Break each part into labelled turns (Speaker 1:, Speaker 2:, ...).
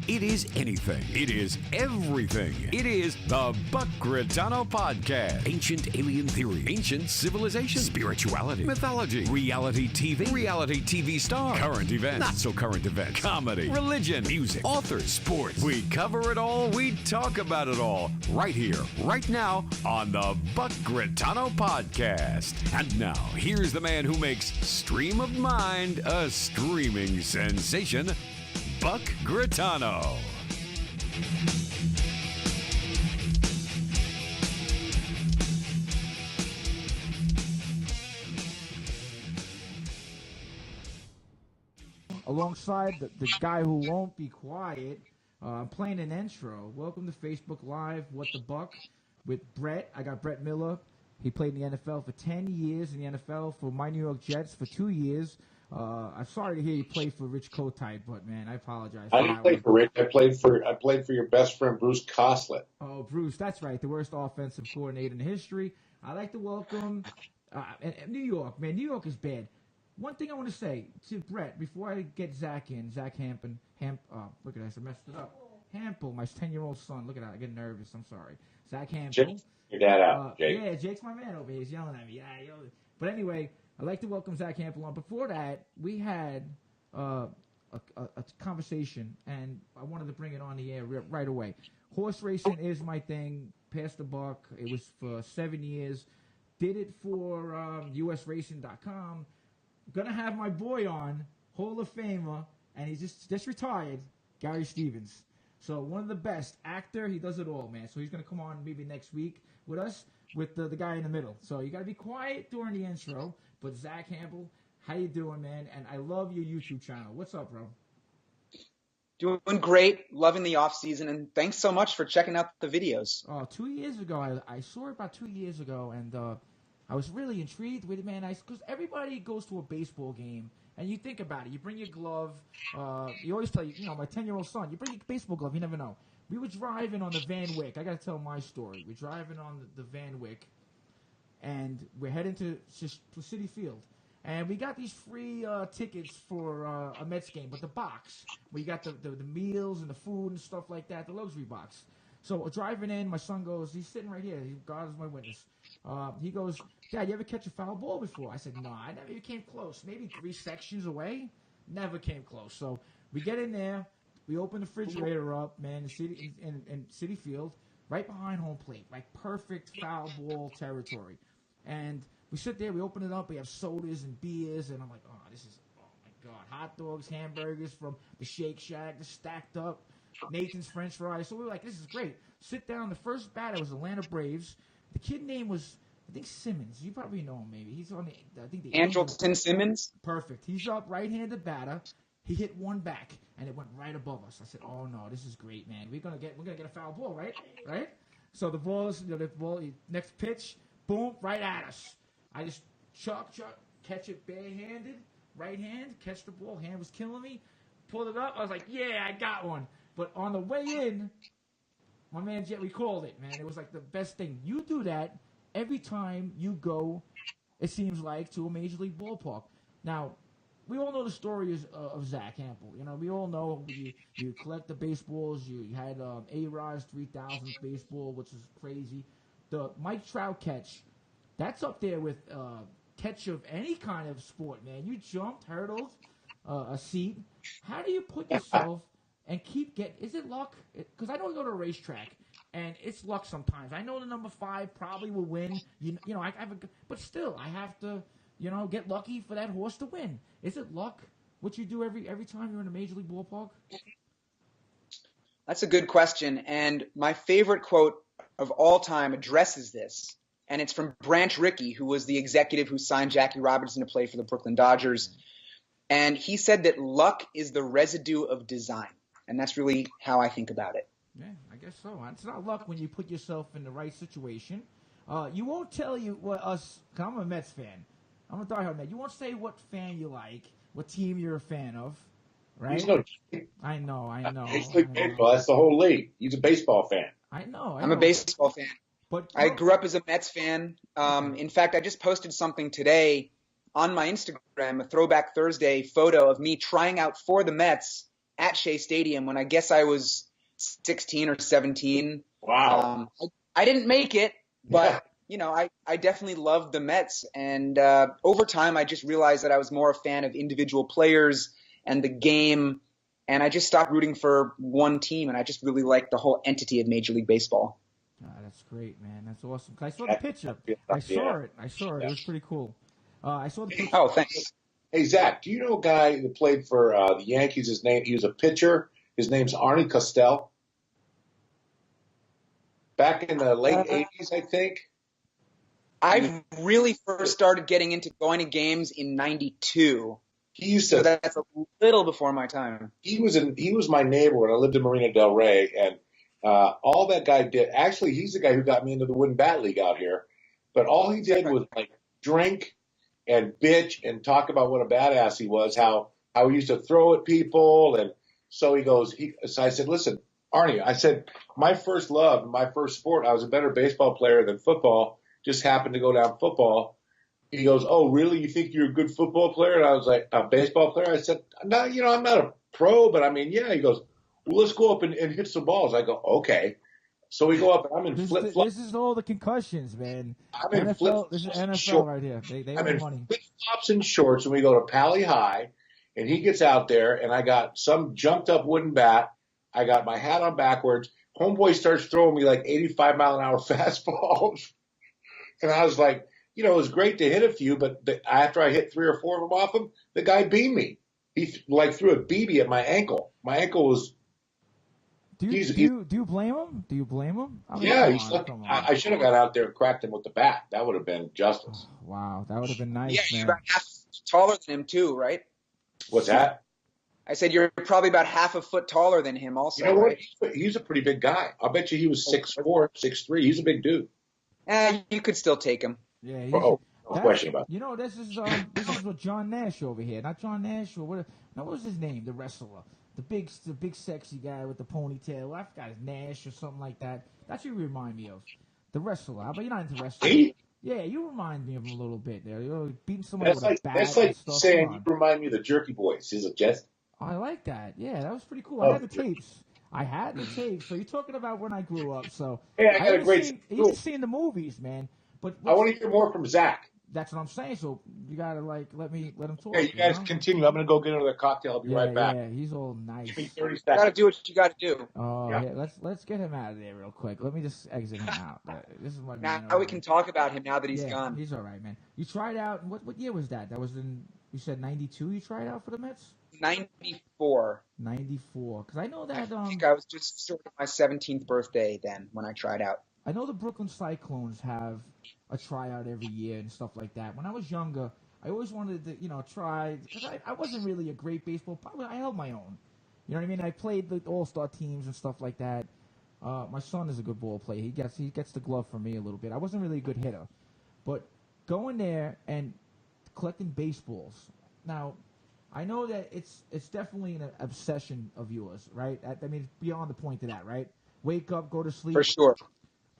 Speaker 1: It is anything. It is everything. It is the Buck Grottano Podcast. Ancient alien theory. Ancient civilization. Spirituality. Mythology. Reality TV star. Current event. Not so current event. Comedy. Religion. Music. Authors. Sports. We cover it all. We talk about it all. Right here. Right now on the Buck Grottano Podcast. And now, here's the man who makes Stream of Mind a streaming sensation, Buck Grottano.
Speaker 2: Alongside the guy who won't be quiet, I'm playing an intro. Welcome to Facebook Live, What the Buck, with Brett. I got Brett Miller. He played in the NFL for 10 years, in the NFL for my New York Jets for 2 years. I'm sorry to hear you play for Rich Kotite, but man, I apologize.
Speaker 3: I didn't play for Rich. I played for your best friend Bruce Coslett.
Speaker 2: Oh, Bruce, that's right, the worst offensive coordinator in history. I'd like to welcome New York. Man, New York is bad. One thing I want to say to Brett before I get Zack in, Zack Hample. Look at this, I messed it up. Hample, my 10-year-old son. Look at that, I get nervous. I'm sorry. Zack Hample.
Speaker 3: Jake, your dad out, Jake.
Speaker 2: Yeah, Jake's my man over here. He's yelling at me. Yeah, but anyway, I'd like to welcome Zack Hample on. Before that, we had a conversation, and I wanted to bring it on the air right away. Horse racing is my thing. Passed the buck. It was for 7 years. Did it for USRacing.com. Gonna have my boy on, Hall of Famer, and he's just retired, Gary Stevens. So one of the best actor, he does it all, man. So he's gonna come on maybe next week with us, with the guy in the middle. So you gotta be quiet during the intro. But Zack Hample, how you doing, man? And I love your YouTube channel. What's up, bro?
Speaker 4: Doing great, loving the off season, and thanks so much for checking out the videos.
Speaker 2: 2 years ago, I saw it about 2 years ago, and I was really intrigued with it, man. Because everybody goes to a baseball game, and you think about it. You bring your glove. You always tell my 10-year-old son, you bring your baseball glove. You never know. We were driving on the Van Wyck. I got to tell my story. We're driving on the Van Wyck, and we're heading to Citi Field. And we got these free tickets for a Mets game, but the box, where you got the meals and the food and stuff like that, the luxury box. So driving in, my son goes, he's sitting right here. God is my witness. He goes, Dad, you ever catch a foul ball before? I said, no, I never even came close. Maybe 3 sections away. Never came close. So we get in there. We open the refrigerator up, man, in Citi Field, right behind home plate, like perfect foul ball territory. And we sit there, we open it up, we have sodas and beers, and I'm like, oh my God, hot dogs, hamburgers from the Shake Shack, just stacked up, Nathan's French fries. So we were like, this is great. Sit down. The first batter was Atlanta Braves. The kid name was, I think, Simmons. You probably know him, maybe. He's on the
Speaker 4: Andrelton Simmons?
Speaker 2: Perfect. He's up, right-handed batter. He hit one back, and it went right above us. I said, oh, no, this is great, man. We're gonna get a foul ball, right? Right? So the ball, next pitch, boom, right at us. I just chuck, catch it barehanded, right hand, catch the ball. Hand was killing me. Pulled it up. I was like, yeah, I got one. But on the way in, my man Jet, we called it, man. It was like the best thing. You do that every time you go, it seems like, to a Major League ballpark. Now, we all know the story of Zack Hample. You know, we all know you collect the baseballs. You had A Rod's 3,000th baseball, which is crazy. The Mike Trout catch, that's up there with catch of any kind of sport, man. You jumped, hurdled, a seat. How do you put yourself and keep getting? Is it luck? Because I know we go to a racetrack, and it's luck sometimes. I know the number 5 probably will win. But still, I have to, get lucky for that horse to win. Is it luck? What you do every time you're in a Major League ballpark?
Speaker 4: That's a good question, and my favorite quote of all time addresses this, and it's from Branch Rickey, who was the executive who signed Jackie Robinson to play for the Brooklyn Dodgers, and he said that luck is the residue of design, and that's really how I think about it.
Speaker 2: Yeah, I guess so. It's not luck when you put yourself in the right situation. You won't tell you what us, cause I'm a Mets fan. I'm a diehard Met. You won't say what fan you like, what team you're a fan of, right?
Speaker 3: He's no.
Speaker 2: I know.
Speaker 3: He's like baseball. That's the whole league. He's a baseball fan.
Speaker 2: I know.
Speaker 4: I'm a baseball fan.
Speaker 2: But
Speaker 4: I grew up as a Mets fan. In fact, I just posted something today on my Instagram, a Throwback Thursday photo of me trying out for the Mets at Shea Stadium when I guess I was 16 or 17.
Speaker 3: Wow.
Speaker 4: I didn't make it, but
Speaker 3: Yeah.
Speaker 4: you know, I definitely loved the Mets, and over time I just realized that I was more a fan of individual players and the game, and I just stopped rooting for one team, and I just really liked the whole entity of Major League Baseball.
Speaker 2: That's great, man. That's awesome. 'Cause I saw the picture. I saw it. It was pretty cool. I saw the picture.
Speaker 4: Oh, thanks.
Speaker 3: Hey, Zach, do you know a guy that played for the Yankees? He was a pitcher. His name's Arnie Costell. Back in the late 80s, I think.
Speaker 4: I really first started getting into going to games in '92.
Speaker 3: He used
Speaker 4: So
Speaker 3: to.
Speaker 4: that's a little before my time.
Speaker 3: He was my neighbor when I lived in Marina Del Rey, and all that guy did. Actually, he's the guy who got me into the wooden bat league out here. But all he did was like drink and bitch and talk about what a badass he was, how he used to throw at people, and so he goes. So I said, listen, Arnie, I said my first love, my first sport, I was a better baseball player than football. Just happened to go down football. He goes, oh, really? You think you're a good football player? And I was like, a baseball player? I said, no, I'm not a pro, but I mean, yeah. He goes, well, let's go up and hit some balls. I go, okay. So we go up, and I'm in flip-flops.
Speaker 2: This is all the concussions, man.
Speaker 3: I'm in
Speaker 2: NFL, this is NFL right here. They
Speaker 3: I'm
Speaker 2: want
Speaker 3: in
Speaker 2: money.
Speaker 3: flip-flops and shorts, and we go to Pally High, and he gets out there, and I got some jumped-up wooden bat. I got my hat on backwards. Homeboy starts throwing me like 85-mile-an-hour fastballs. And I was like, it was great to hit a few, but after I hit 3 or 4 of them off him, the guy beat me. He threw a BB at my ankle. My ankle was.
Speaker 2: Do you blame him? Do you blame him? I mean,
Speaker 3: yeah, I should have got out there and cracked him with the bat. That would have been justice.
Speaker 2: Oh, wow, that would have been nice.
Speaker 4: Yeah,
Speaker 2: man.
Speaker 4: you're about half taller than him too, right?
Speaker 3: What's that?
Speaker 4: I said you're probably about half a foot taller than him also,
Speaker 3: You know what?
Speaker 4: right?
Speaker 3: He's a pretty big guy. I'll bet you he was 6'4", 6'3". He's a big dude.
Speaker 4: You could still take him.
Speaker 2: Yeah,
Speaker 3: No question about it.
Speaker 2: This is what John Nash over here. Not John Nash or what was his name? The wrestler. The big sexy guy with the ponytail. I forgot his Nash or something like that. That's who you remind me of. The wrestler. But you're not into wrestling.
Speaker 3: He?
Speaker 2: Yeah, you remind me of him a little bit there. You're beating someone with a bat.
Speaker 3: That's like
Speaker 2: and stuff.
Speaker 3: saying you remind me of the Jerky Boys. Is it just?
Speaker 2: I like that. Yeah, that was pretty cool. I had the tapes. So you're talking about when I grew up. So
Speaker 3: Hey, I got a great.
Speaker 2: You just seen the movies, man. But
Speaker 3: I want to hear more from Zach.
Speaker 2: That's what I'm saying. So you gotta let him talk.
Speaker 3: Yeah, you guys continue. I'm gonna go get another cocktail. I'll be right back.
Speaker 2: Yeah, he's all nice.
Speaker 3: Give me 30
Speaker 4: You got to
Speaker 3: seconds.
Speaker 4: do what you got to do.
Speaker 2: Oh yeah. Let's get him out of there real quick. Let me just exit him out. This is my man.
Speaker 4: Now we can talk about him now that he's
Speaker 2: Yeah,
Speaker 4: gone.
Speaker 2: he's all right, man. You tried out. What year was that? That was you said 92. You tried out for the Mets.
Speaker 4: 94.
Speaker 2: 94. Because I know that.
Speaker 4: I think I was just short of my 17th birthday then when I tried out.
Speaker 2: I know the Brooklyn Cyclones have a tryout every year and stuff like that. When I was younger, I always wanted to, try, because I wasn't really a great baseball player. I held my own. You know what I mean? I played the all-star teams and stuff like that. My son is a good ball player. He gets the glove from me a little bit. I wasn't really a good hitter. But going there and collecting baseballs. Now, I know that it's definitely an obsession of yours, right? I mean, it's beyond the point of that, right? Wake up, go to sleep.
Speaker 4: For sure.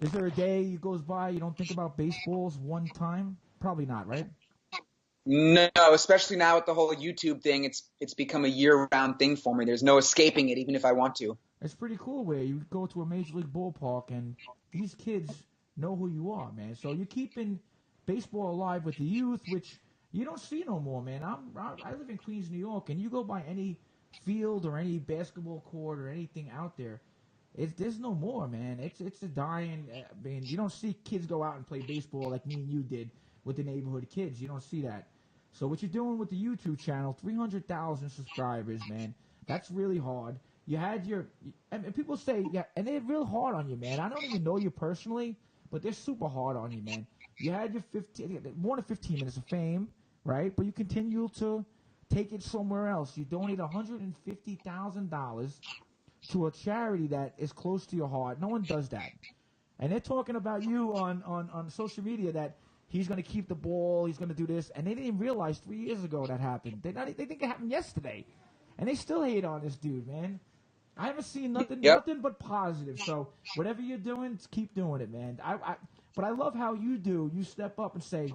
Speaker 2: Is there a day goes by you don't think about baseballs one time? Probably not, right?
Speaker 4: No, especially now with the whole YouTube thing, it's become a year-round thing for me. There's no escaping it, even if I want to.
Speaker 2: It's pretty cool where you go to a major league ballpark and these kids know who you are, man. So you're keeping baseball alive with the youth, which you don't see no more, man. I live in Queens, New York, and you go by any field or any basketball court or anything out there. There's no more, man. It's a dying. I mean, you don't see kids go out and play baseball like me and you did with the neighborhood kids. You don't see that. So what you're doing with the YouTube channel, 300,000 subscribers, man. That's really hard. You had and people say, yeah, and they're real hard on you, man. I don't even know you personally, but they're super hard on you, man. You had your more than 15 minutes of fame, right? But you continue to take it somewhere else. You donate $150,000 to a charity that is close to your heart. No one does that. And they're talking about you on social media that he's going to keep the ball, he's going to do this, and they didn't realize 3 years ago that happened. They think it happened yesterday. And they still hate on this dude, man. I haven't seen nothing but positive. So whatever you're doing, keep doing it, man. But I love how you step up and say,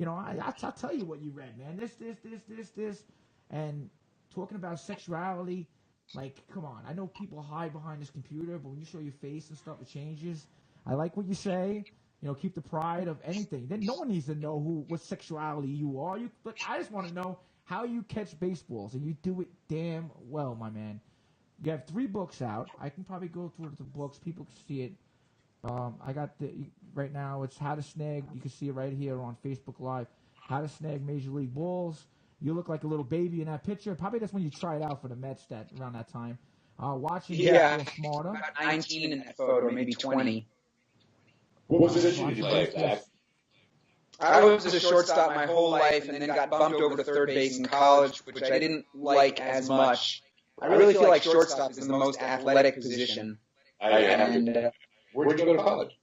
Speaker 2: I'll tell you what you read, man. This. And talking about sexuality, Like, come on. I know people hide behind this computer, but when you show your face and stuff, it changes. I like what you say. You know, keep the pride of anything. Then no one needs to know what sexuality you are. But I just want to know how you catch baseballs, and you do it damn well, my man. You have 3 books out. I can probably go through the books. People can see it. I got right now. It's How to Snag. You can see it right here on Facebook Live. How to Snag Major League Balls. You look like a little baby in that picture. Probably that's when you tried out for the Mets around that time. Watching
Speaker 4: Yeah,
Speaker 2: Baseball Smarter.
Speaker 4: about 19 in that photo, maybe 20.
Speaker 3: What position did you play, Zach?
Speaker 4: I was a shortstop my whole life, and then got bumped over to third base in college, which I didn't like as much. I really feel like shortstop is the most athletic position.
Speaker 3: Where'd you go to college?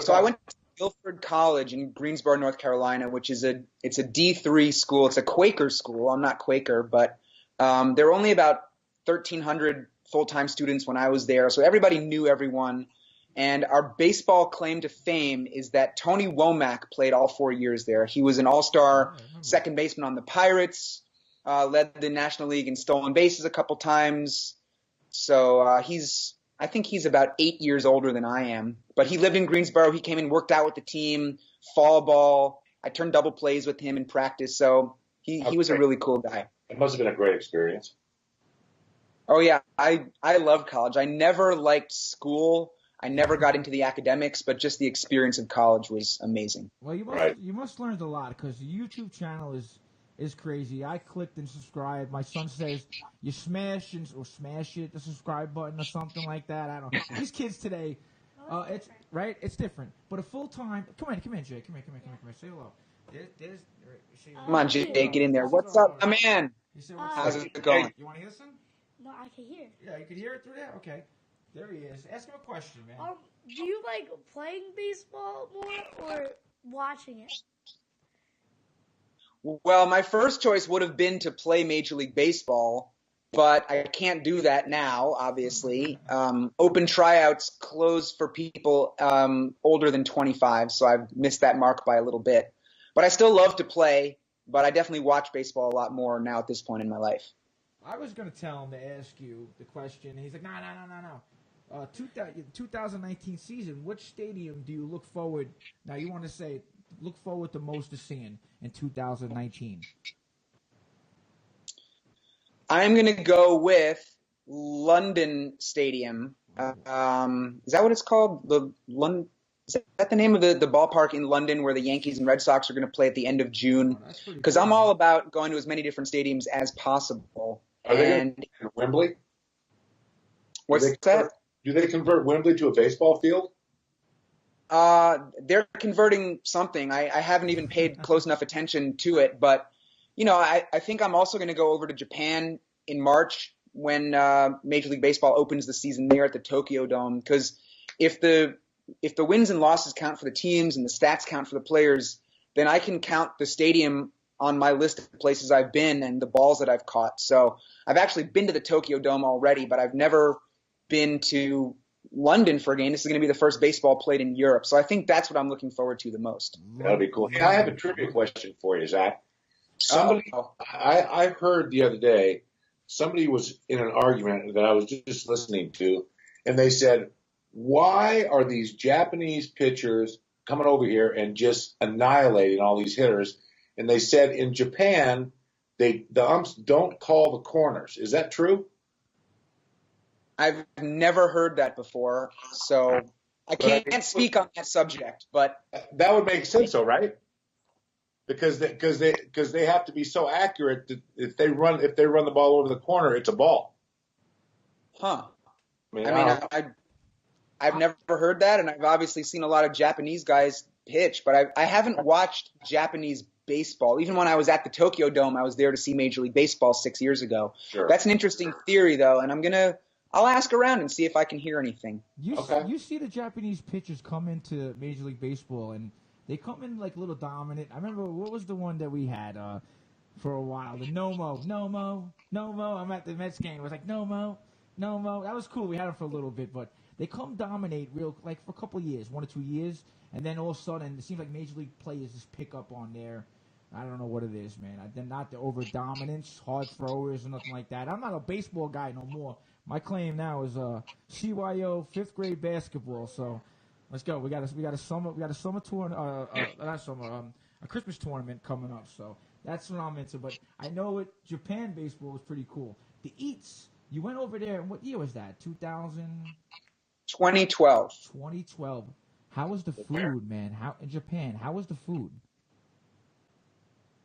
Speaker 4: So I went to Guilford College in Greensboro, North Carolina, which is it's a D3 school. It's a Quaker school. I'm not Quaker, but there were only about 1,300 full-time students when I was there, so everybody knew everyone. And our baseball claim to fame is that Tony Womack played all 4 years there. He was an all-star second baseman on the Pirates, led the National League in stolen bases a couple times. So I think he's about 8 years older than I am. But he lived in Greensboro. He came and worked out with the team, fall ball. I turned double plays with him in practice. So he was a really cool guy.
Speaker 3: It must have been a great experience.
Speaker 4: Oh, yeah. I loved college. I never liked school. I never got into the academics, but just the experience of college was amazing.
Speaker 2: Well, you must learn a lot because the YouTube channel is crazy. I clicked and subscribed. My son says you smash it, the subscribe button or something like that. I don't know. These kids today, it's right. It's different. But a full time. Come in, Jay. Come here. Say hello.
Speaker 4: Come on, Jay, get in there. What's up, my man? How's it going?
Speaker 2: You want to listen?
Speaker 5: No, I can hear.
Speaker 2: Yeah, you can hear it through there. Okay. There he is. Ask him a question, man.
Speaker 5: Do you like playing baseball more or watching it?
Speaker 4: Well, my first choice would have been to play Major League Baseball, but I can't do that now, obviously. Open tryouts close for people older than 25, so I've missed that mark by a little bit. But I still love to play, but I definitely watch baseball a lot more now at this point in my life.
Speaker 2: I was going to tell him to ask you the question. He's like, no. 2019 season, which stadium do you look forward? Now, you want to say look forward to most to seeing in 2019?
Speaker 4: I'm going to go with London Stadium. Is that what it's called? Is that the name of the ballpark in London where the Yankees and Red Sox are going to play at the end of June? Because I'm all about going to as many different stadiums as possible.
Speaker 3: Are they going to Wembley?
Speaker 4: What's that?
Speaker 3: Do they convert Wembley to a baseball field?
Speaker 4: They're converting something. I haven't even paid close enough attention to it, but I think I'm also going to go over to Japan in March when Major League Baseball opens the season there at the Tokyo Dome. Because if the wins and losses count for the teams and the stats count for the players, then I can count the stadium on my list of places I've been and the balls that I've caught. So I've actually been to the Tokyo Dome already, but I've never been to London for a game. This is going to be the first baseball played in Europe. So I think that's what I'm looking forward to the most.
Speaker 3: That'll be cool. Hey, I have a trivia question for you, Zach. I heard the other day, somebody was in an argument that I was just listening to, and they said, why are these Japanese pitchers coming over here and just annihilating all these hitters? And they said in Japan, the umps don't call the corners. Is that true?
Speaker 4: I've never heard that before, so I can't speak on that subject. But
Speaker 3: that would make sense, though, right? Because they have to be so accurate that if they run the ball over the corner, it's a ball.
Speaker 4: Huh? I've never heard that, and I've obviously seen a lot of Japanese guys pitch, but I haven't watched Japanese baseball. Even when I was at the Tokyo Dome, I was there to see Major League Baseball 6 years ago.
Speaker 3: Sure.
Speaker 4: That's an interesting theory, though, and I'll ask around and see if I can hear anything.
Speaker 2: You see the Japanese pitchers come into Major League Baseball, and they come in like a little dominant. I remember, what was the one that we had for a while? The Nomo. I'm at the Mets game. It was like, Nomo. That was cool. We had them for a little bit, but they come dominate like for a couple of years, 1 or 2 years, and then all of a sudden it seems like Major League players just pick up on their I don't know what it is, man. They're not the over dominance, hard throwers, or nothing like that. I'm not a baseball guy no more. My claim now is CYO 5th grade basketball. So let's go. We got a summer tour, not summer, a Christmas tournament coming up. So that's what I'm into. But I know Japan baseball is pretty cool. The Eats. You went over there. What year was that?
Speaker 4: 2012.
Speaker 2: 2012. How was the food, man? In Japan? How was the food?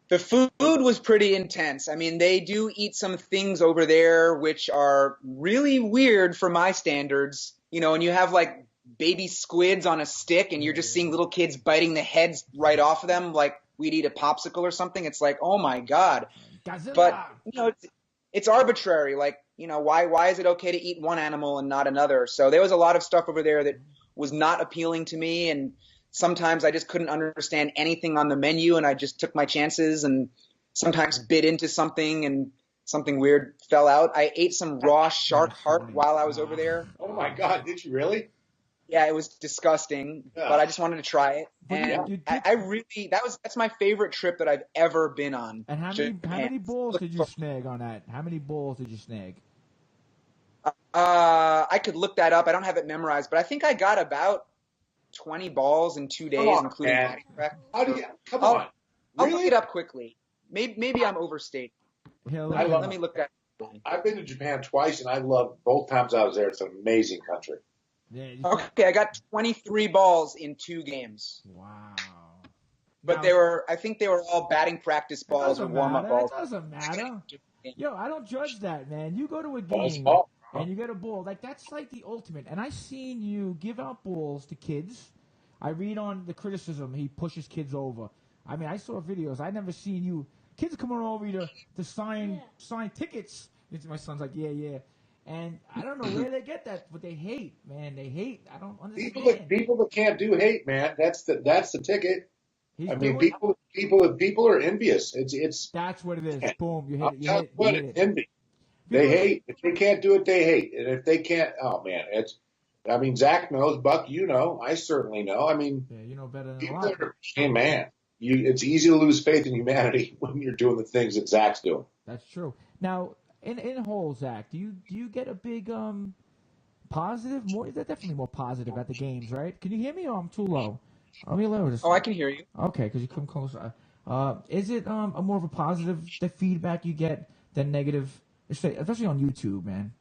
Speaker 4: The food was pretty intense. I mean, they do eat some things over there which are really weird for my standards. You know, and you have like baby squids on a stick and you're just seeing little kids biting the heads right off of them like we'd eat a popsicle or something. It's like, oh my God.
Speaker 2: Godzilla.
Speaker 4: But, you know, it's arbitrary. Like, you know, why is it okay to eat one animal and not another? So there was a lot of stuff over there that was not appealing to me, and sometimes I just couldn't understand anything on the menu, and I just took my chances and sometimes bit into something and something weird fell out. I ate some raw shark heart while I was over there.
Speaker 3: Oh my God, did you really?
Speaker 4: Yeah, it was disgusting, but I just wanted to try it. And that's my favorite trip that I've ever been on.
Speaker 2: And how many balls did you snag on that? How many balls did you snag?
Speaker 4: I could look that up. I don't have it memorized, but I think I got about 20 balls in 2 days, including body prep.
Speaker 3: How do you? Come on.
Speaker 4: I'll look it up quickly. Maybe I'm overstating. Let me look at it.
Speaker 3: I've been to Japan twice, and I love both times I was there. It's an amazing country.
Speaker 2: Yeah,
Speaker 4: okay, I got 23 balls in 2 games.
Speaker 2: Wow.
Speaker 4: But I think they were all batting practice balls or warm-up balls.
Speaker 2: It doesn't matter. Yo, I don't judge that, man. You go to a game and you get a ball. Like, that's like the ultimate. And I seen you give out balls to kids. I read on the criticism, he pushes kids over. I mean, I saw videos. I never seen you. Kids coming over to sign tickets. My son's like, yeah. And I don't know where they get that, but they hate, man. They hate. I don't understand.
Speaker 3: People that can't do hate, man. That's the ticket. People are envious. It's
Speaker 2: that's what it is. Boom, you hit it.
Speaker 3: It's envy. They hate. If they can't do it, they hate. And if they can't, oh man, Zach knows, Buck, you know, I certainly know. I mean,
Speaker 2: yeah, you know better than a lot.
Speaker 3: Hey man, it's easy to lose faith in humanity when you're doing the things that Zach's doing.
Speaker 2: That's true. Now, in whole, Zach, do you get a big positive? More, they're definitely more positive at the games, right? Can you hear me, or I'm too low? Let me lower this.
Speaker 4: Oh, I can hear you.
Speaker 2: Okay, because you come closer. Is it a more of a positive the feedback you get than negative, especially on YouTube, man?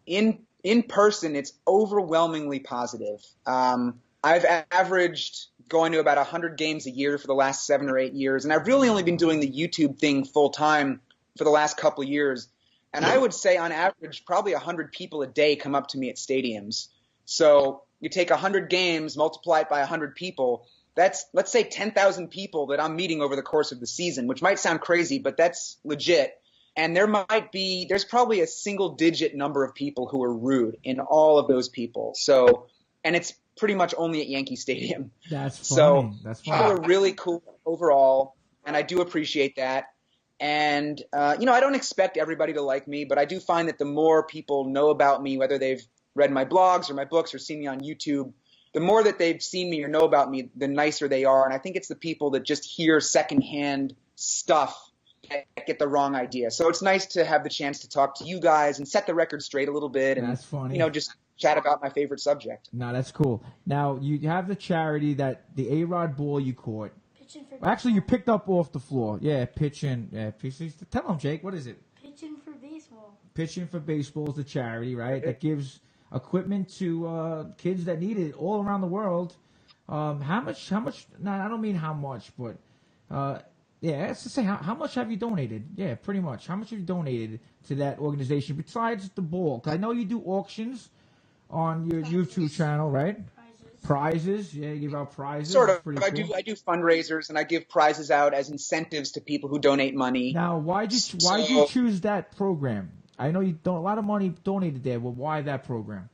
Speaker 4: In person, it's overwhelmingly positive. I've averaged going to about 100 games a year for the last 7 or 8 years, and I've really only been doing the YouTube thing full time for the last couple of years. And I would say on average, probably 100 people a day come up to me at stadiums. So you take 100 games, multiply it by 100 people. That's, let's say, 10,000 people that I'm meeting over the course of the season, which might sound crazy, but that's legit. And there's probably a single-digit number of people who are rude in all of those people. So, and it's pretty much only at Yankee Stadium.
Speaker 2: That's funny.
Speaker 4: So
Speaker 2: that's
Speaker 4: people are really cool overall, and I do appreciate that. And, I don't expect everybody to like me, but I do find that the more people know about me, whether they've read my blogs or my books or seen me on YouTube, the more that they've seen me or know about me, the nicer they are. And I think it's the people that just hear secondhand stuff that get the wrong idea. So it's nice to have the chance to talk to you guys and set the record straight a little bit and,
Speaker 2: that's funny.
Speaker 4: Just chat about my favorite subject.
Speaker 2: No, that's cool. Now, you have the charity that the A Rod ball you caught. Actually, you picked up off the floor. Yeah, pitching. Yeah, tell them, Jake, what is it?
Speaker 5: Pitching for baseball.
Speaker 2: Pitching for baseball is the charity, right? That gives equipment to kids that need it all around the world. How much? No, I don't mean how much, but let's just say how much have you donated? Yeah, pretty much. How much have you donated to that organization besides the ball? 'Cause I know you do auctions on your YouTube channel, right? Prizes, yeah, you give out prizes.
Speaker 4: Sort of.
Speaker 2: Cool.
Speaker 4: I do fundraisers and I give prizes out as incentives to people who donate money.
Speaker 2: Now, why'd you choose that program? I know you don't a lot of money donated there, but why that program?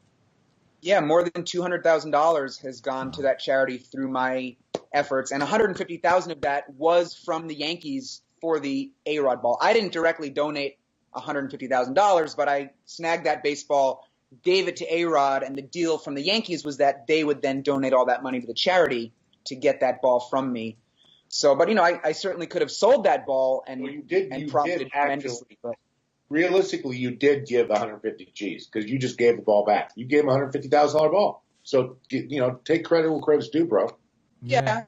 Speaker 4: Yeah, more than $200,000 has gone to that charity through my efforts, and $150,000 of that was from the Yankees for the A Rod ball. I didn't directly donate $150,000, but I snagged that baseball, gave it to A Rod, and the deal from the Yankees was that they would then donate all that money to the charity to get that ball from me. So, but I certainly could have sold that ball and
Speaker 3: Well, you did
Speaker 4: profited tremendously. But
Speaker 3: realistically, you did give 150 G's because you just gave the ball back. You gave him a $150,000 ball. So, take credit where credit's due, bro.
Speaker 4: I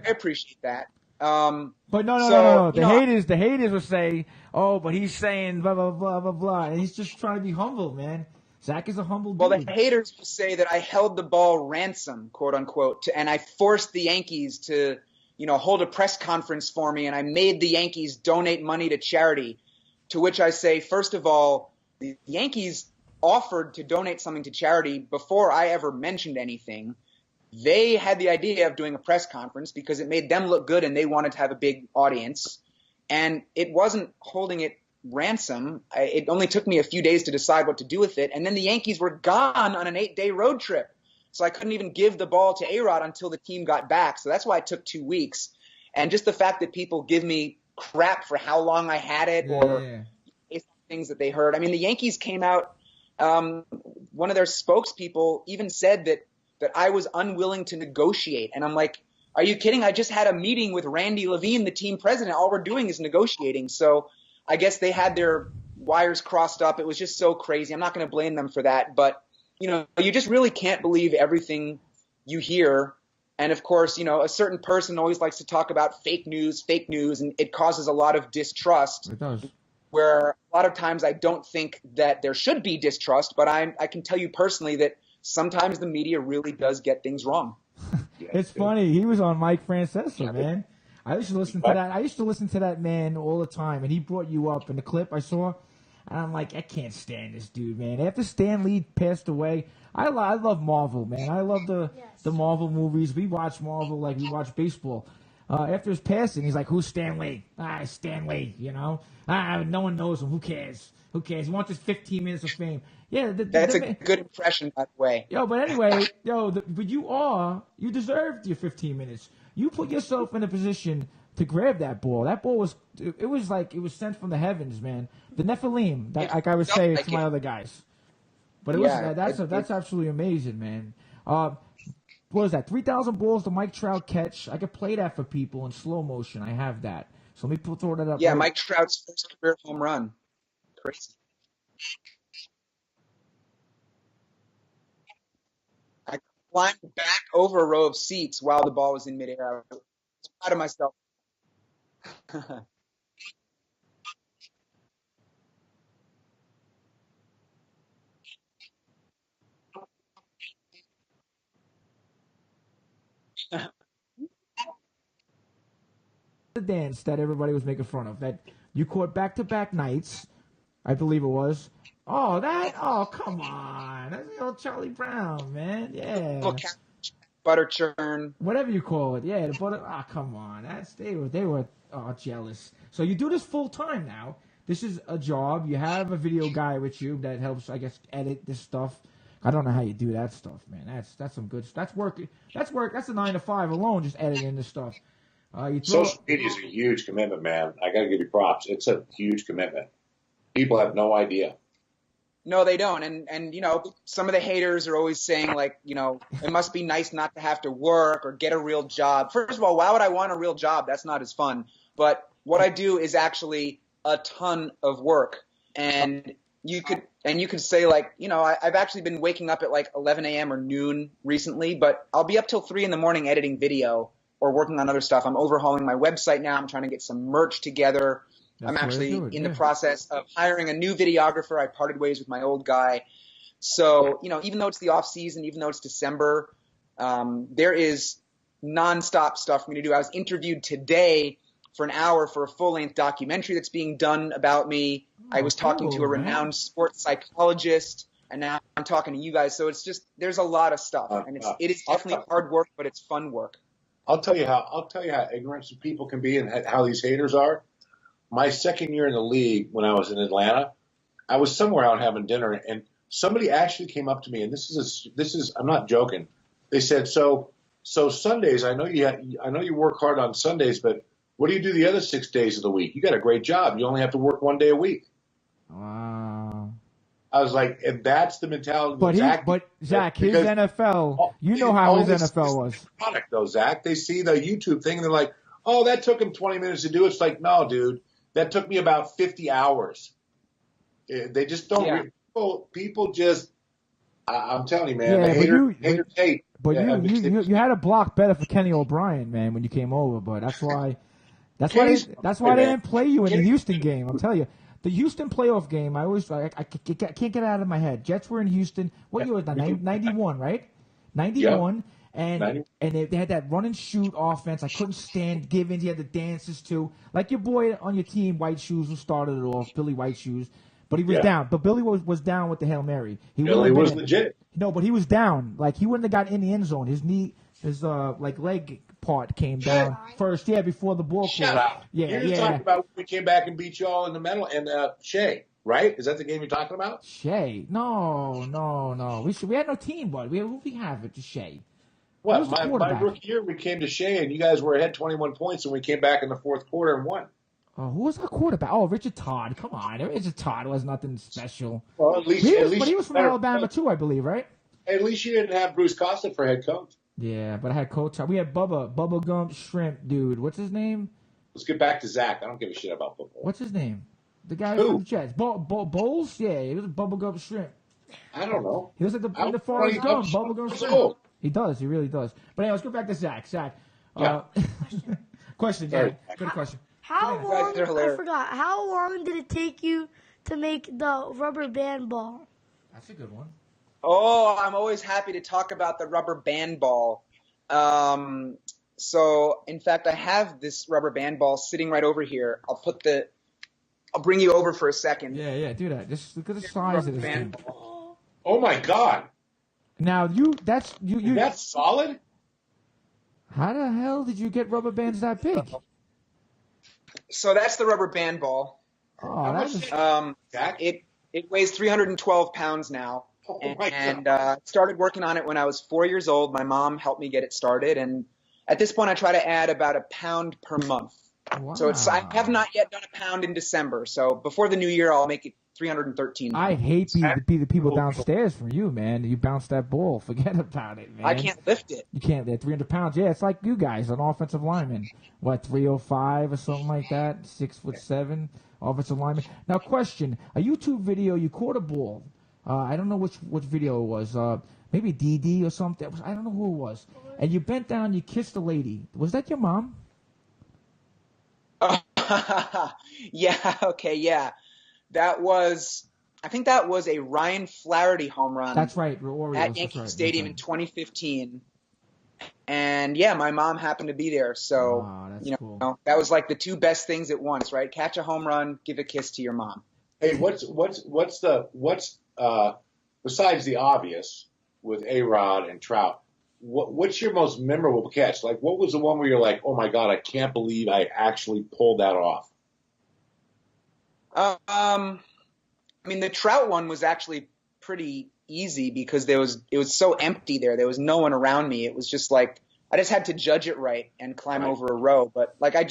Speaker 4: appreciate that.
Speaker 2: But no. The haters will say, "Oh, but he's saying blah blah blah blah blah," and he's just trying to be humble, man. Zach is a humble dude.
Speaker 4: Well, the haters will say that I held the ball ransom, quote unquote, and I forced the Yankees to, hold a press conference for me, and I made the Yankees donate money to charity. To which I say, first of all, the Yankees offered to donate something to charity before I ever mentioned anything. They had the idea of doing a press conference because it made them look good and they wanted to have a big audience. And it wasn't holding it ransom. It only took me a few days to decide what to do with it. And then the Yankees were gone on an 8-day road trip. So I couldn't even give the ball to A Rod until the team got back. So that's why it took 2 weeks. And just the fact that people give me crap for how long I had it or things that they heard. I mean, the Yankees came out, one of their spokespeople even said that I was unwilling to negotiate. And I'm like, are you kidding? I just had a meeting with Randy Levine, the team president. All we're doing is negotiating. So I guess they had their wires crossed up. It was just so crazy. I'm not going to blame them for that. But, you just really can't believe everything you hear. And, of course, a certain person always likes to talk about fake news, and it causes a lot of distrust.
Speaker 2: It does.
Speaker 4: Where a lot of times I don't think that there should be distrust, but I can tell you personally that sometimes the media really does get things wrong.
Speaker 2: It's funny. He was on Mike Francesa, man. I used to listen to that. I used to listen to that man all the time, and he brought you up in the clip I saw. And I'm like, I can't stand this dude, man. After Stan Lee passed away, I love Marvel, man. I love the Marvel movies. We watch Marvel like we watch baseball. After his passing, he's like, who's Stan Lee? Stan Lee, no one knows him. Who cares? He wants his 15 minutes of fame. Yeah,
Speaker 4: that's a good impression, by the way.
Speaker 2: But anyway, but you deserved your 15 minutes. You put yourself in a position to grab that ball. That ball was sent from the heavens, man. The Nephilim, like I would say to my other guys. But that's absolutely amazing, man. What was that? 3,000 balls to Mike Trout catch. I could play that for people in slow motion. I have that. So let me throw that up.
Speaker 4: Yeah, Mike Trout's first career home run. Crazy. I climbed back over a row of seats while the ball was in midair. I was proud of myself.
Speaker 2: The dance that everybody was making fun of, that you caught back-to-back nights, I believe it was. Oh, come on. That's the old Charlie Brown, man. Yeah.
Speaker 4: Butter churn.
Speaker 2: Whatever you call it. Yeah, the butter. Come on. They were jealous. So you do this full time now. This is a job. You have a video guy with you that helps, I guess, edit this stuff. I don't know how you do that stuff, man. That's some good stuff. That's work. That's a 9 to 5 alone, just editing this stuff.
Speaker 3: Social media is a huge commitment, man. I got to give you props. It's a huge commitment. People have no idea.
Speaker 4: No, they don't. And some of the haters are always saying, like, it must be nice not to have to work or get a real job. First of all, why would I want a real job? That's not as fun. But what I do is actually a ton of work. And you could say, like, I've actually been waking up at like 11 a.m. or noon recently, but I'll be up till 3 in the morning editing video or working on other stuff. I'm overhauling my website now. I'm trying to get some merch together. I'm actually in the process of hiring a new videographer. I parted ways with my old guy. So, even though it's the off season, even though it's December, there is nonstop stuff for me to do. I was interviewed today for an hour for a full-length documentary that's being done about me. I was talking to a renowned sports psychologist, and now I'm talking to you guys. So it's just, there's a lot of stuff, and it is definitely hard work, but it's fun work.
Speaker 3: I'll tell you how ignorant some people can be and how these haters are. My second year in the league, when I was in Atlanta, I was somewhere out having dinner, and somebody actually came up to me, and this is I'm not joking. They said, so Sundays, I know you work hard on Sundays, but what do you do the other 6 days of the week? You got a great job. You only have to work 1 day a week.
Speaker 2: Wow.
Speaker 3: I was like, and that's the mentality.
Speaker 2: But Zach, his NFL, you know how his NFL was.
Speaker 3: Product though, Zach. They see the YouTube thing and they're like, oh, that took him 20 minutes to do. It's like, no, dude, that took me about 50 hours. They just don't.
Speaker 4: Yeah.
Speaker 3: People just. I'm telling you, man.
Speaker 2: Yeah,
Speaker 3: the haters hate.
Speaker 2: But
Speaker 3: Yeah,
Speaker 2: you had a block better for Kenny O'Brien, man, when you came over. But that's why they didn't play you in the Houston game. I'm telling you, the Houston playoff game. I can't get it out of my head. Jets were in Houston. What year was that? 91, right? 91.
Speaker 3: Yeah.
Speaker 2: And they had that run and shoot offense. I couldn't stand Givens. He had the dances too, like your boy on your team, White Shoes, who started it off, Billy White Shoes. But he was down. But Billy was down with the Hail Mary.
Speaker 3: Billy was legit.
Speaker 2: No, but he was down. Like, he wouldn't have got in the end zone. His knee, his leg part came down first. Yeah, before the ball.
Speaker 3: Shut up. You're just talking about when we came back and beat y'all in the medal and Shea, right? Is that the game you're talking about?
Speaker 2: Shea? No. We had no team, bud. Who we have it to Shea?
Speaker 3: What? My rookie year, we came to Shea and you guys were ahead 21 points and we came back in the fourth quarter and won.
Speaker 2: Oh, who was our quarterback? Oh, Richard Todd. Come on. Richard Todd was nothing special.
Speaker 3: Well, but
Speaker 2: he was from Alabama, too, I believe, right?
Speaker 3: At least you didn't have Bruce Costa for head coach.
Speaker 2: Yeah, but I had coach. We had Bubba Gump Shrimp, dude. What's his name?
Speaker 3: Let's get back to Zach. I don't give a shit about football.
Speaker 2: What's his name? The guy from the Jets. Bowles? Yeah, he was a Bubba Gump Shrimp.
Speaker 3: I don't know.
Speaker 2: He was like the Forrest Gump, Bubba Gump Shrimp. He does. He really does. But anyway, let's go back to Zach. Question, Jay. Good question.
Speaker 5: How long did it take you to make the rubber band ball?
Speaker 2: That's a good one.
Speaker 4: Oh, I'm always happy to talk about the rubber band ball. So, in fact, I have this rubber band ball sitting right over here. I'll bring you over for a second.
Speaker 2: Yeah, do that. Just look at the size of this thing.
Speaker 3: Oh my God!
Speaker 2: Now that's
Speaker 3: solid.
Speaker 4: How
Speaker 2: the hell did you get rubber bands that big?
Speaker 4: So that's the rubber band ball.
Speaker 2: Oh,
Speaker 4: it weighs 312 pounds now.
Speaker 3: Oh
Speaker 4: and started working on it when I was 4 years old. My mom helped me get it started, and at this point, I try to add about a pound per month.
Speaker 2: Wow.
Speaker 4: So I have not yet done a pound in December. So before the new year, I'll make it 313.
Speaker 2: I hate the people downstairs from you, man. You bounce that ball. Forget about it, man.
Speaker 4: I can't lift it.
Speaker 2: You can't. They're 300 pounds. Yeah, it's like you guys, an offensive lineman. What, 305 or something like that? 6'7", offensive lineman. Now, question: a YouTube video, you caught a ball. I don't know which video it was. Maybe DD or something. I don't know who it was. And you bent down, you kissed a lady. Was that your mom?
Speaker 4: Yeah. Okay. Yeah. I think that was a Ryan Flaherty home run.
Speaker 2: That's right. Orioles,
Speaker 4: at Yankee Stadium in 2015. And yeah, my mom happened to be there. So,
Speaker 2: cool.
Speaker 4: That was like the two best things at once, right? Catch a home run, give a kiss to your mom.
Speaker 3: Hey, what's besides the obvious with A Rod and Trout? What's your most memorable catch? Like, what was the one where you're like, oh my God, I can't believe I actually pulled that off?
Speaker 4: I mean, the Trout one was actually pretty easy because it was so empty there. There was no one around me. It was just like I just had to judge it right and climb over a row. But like I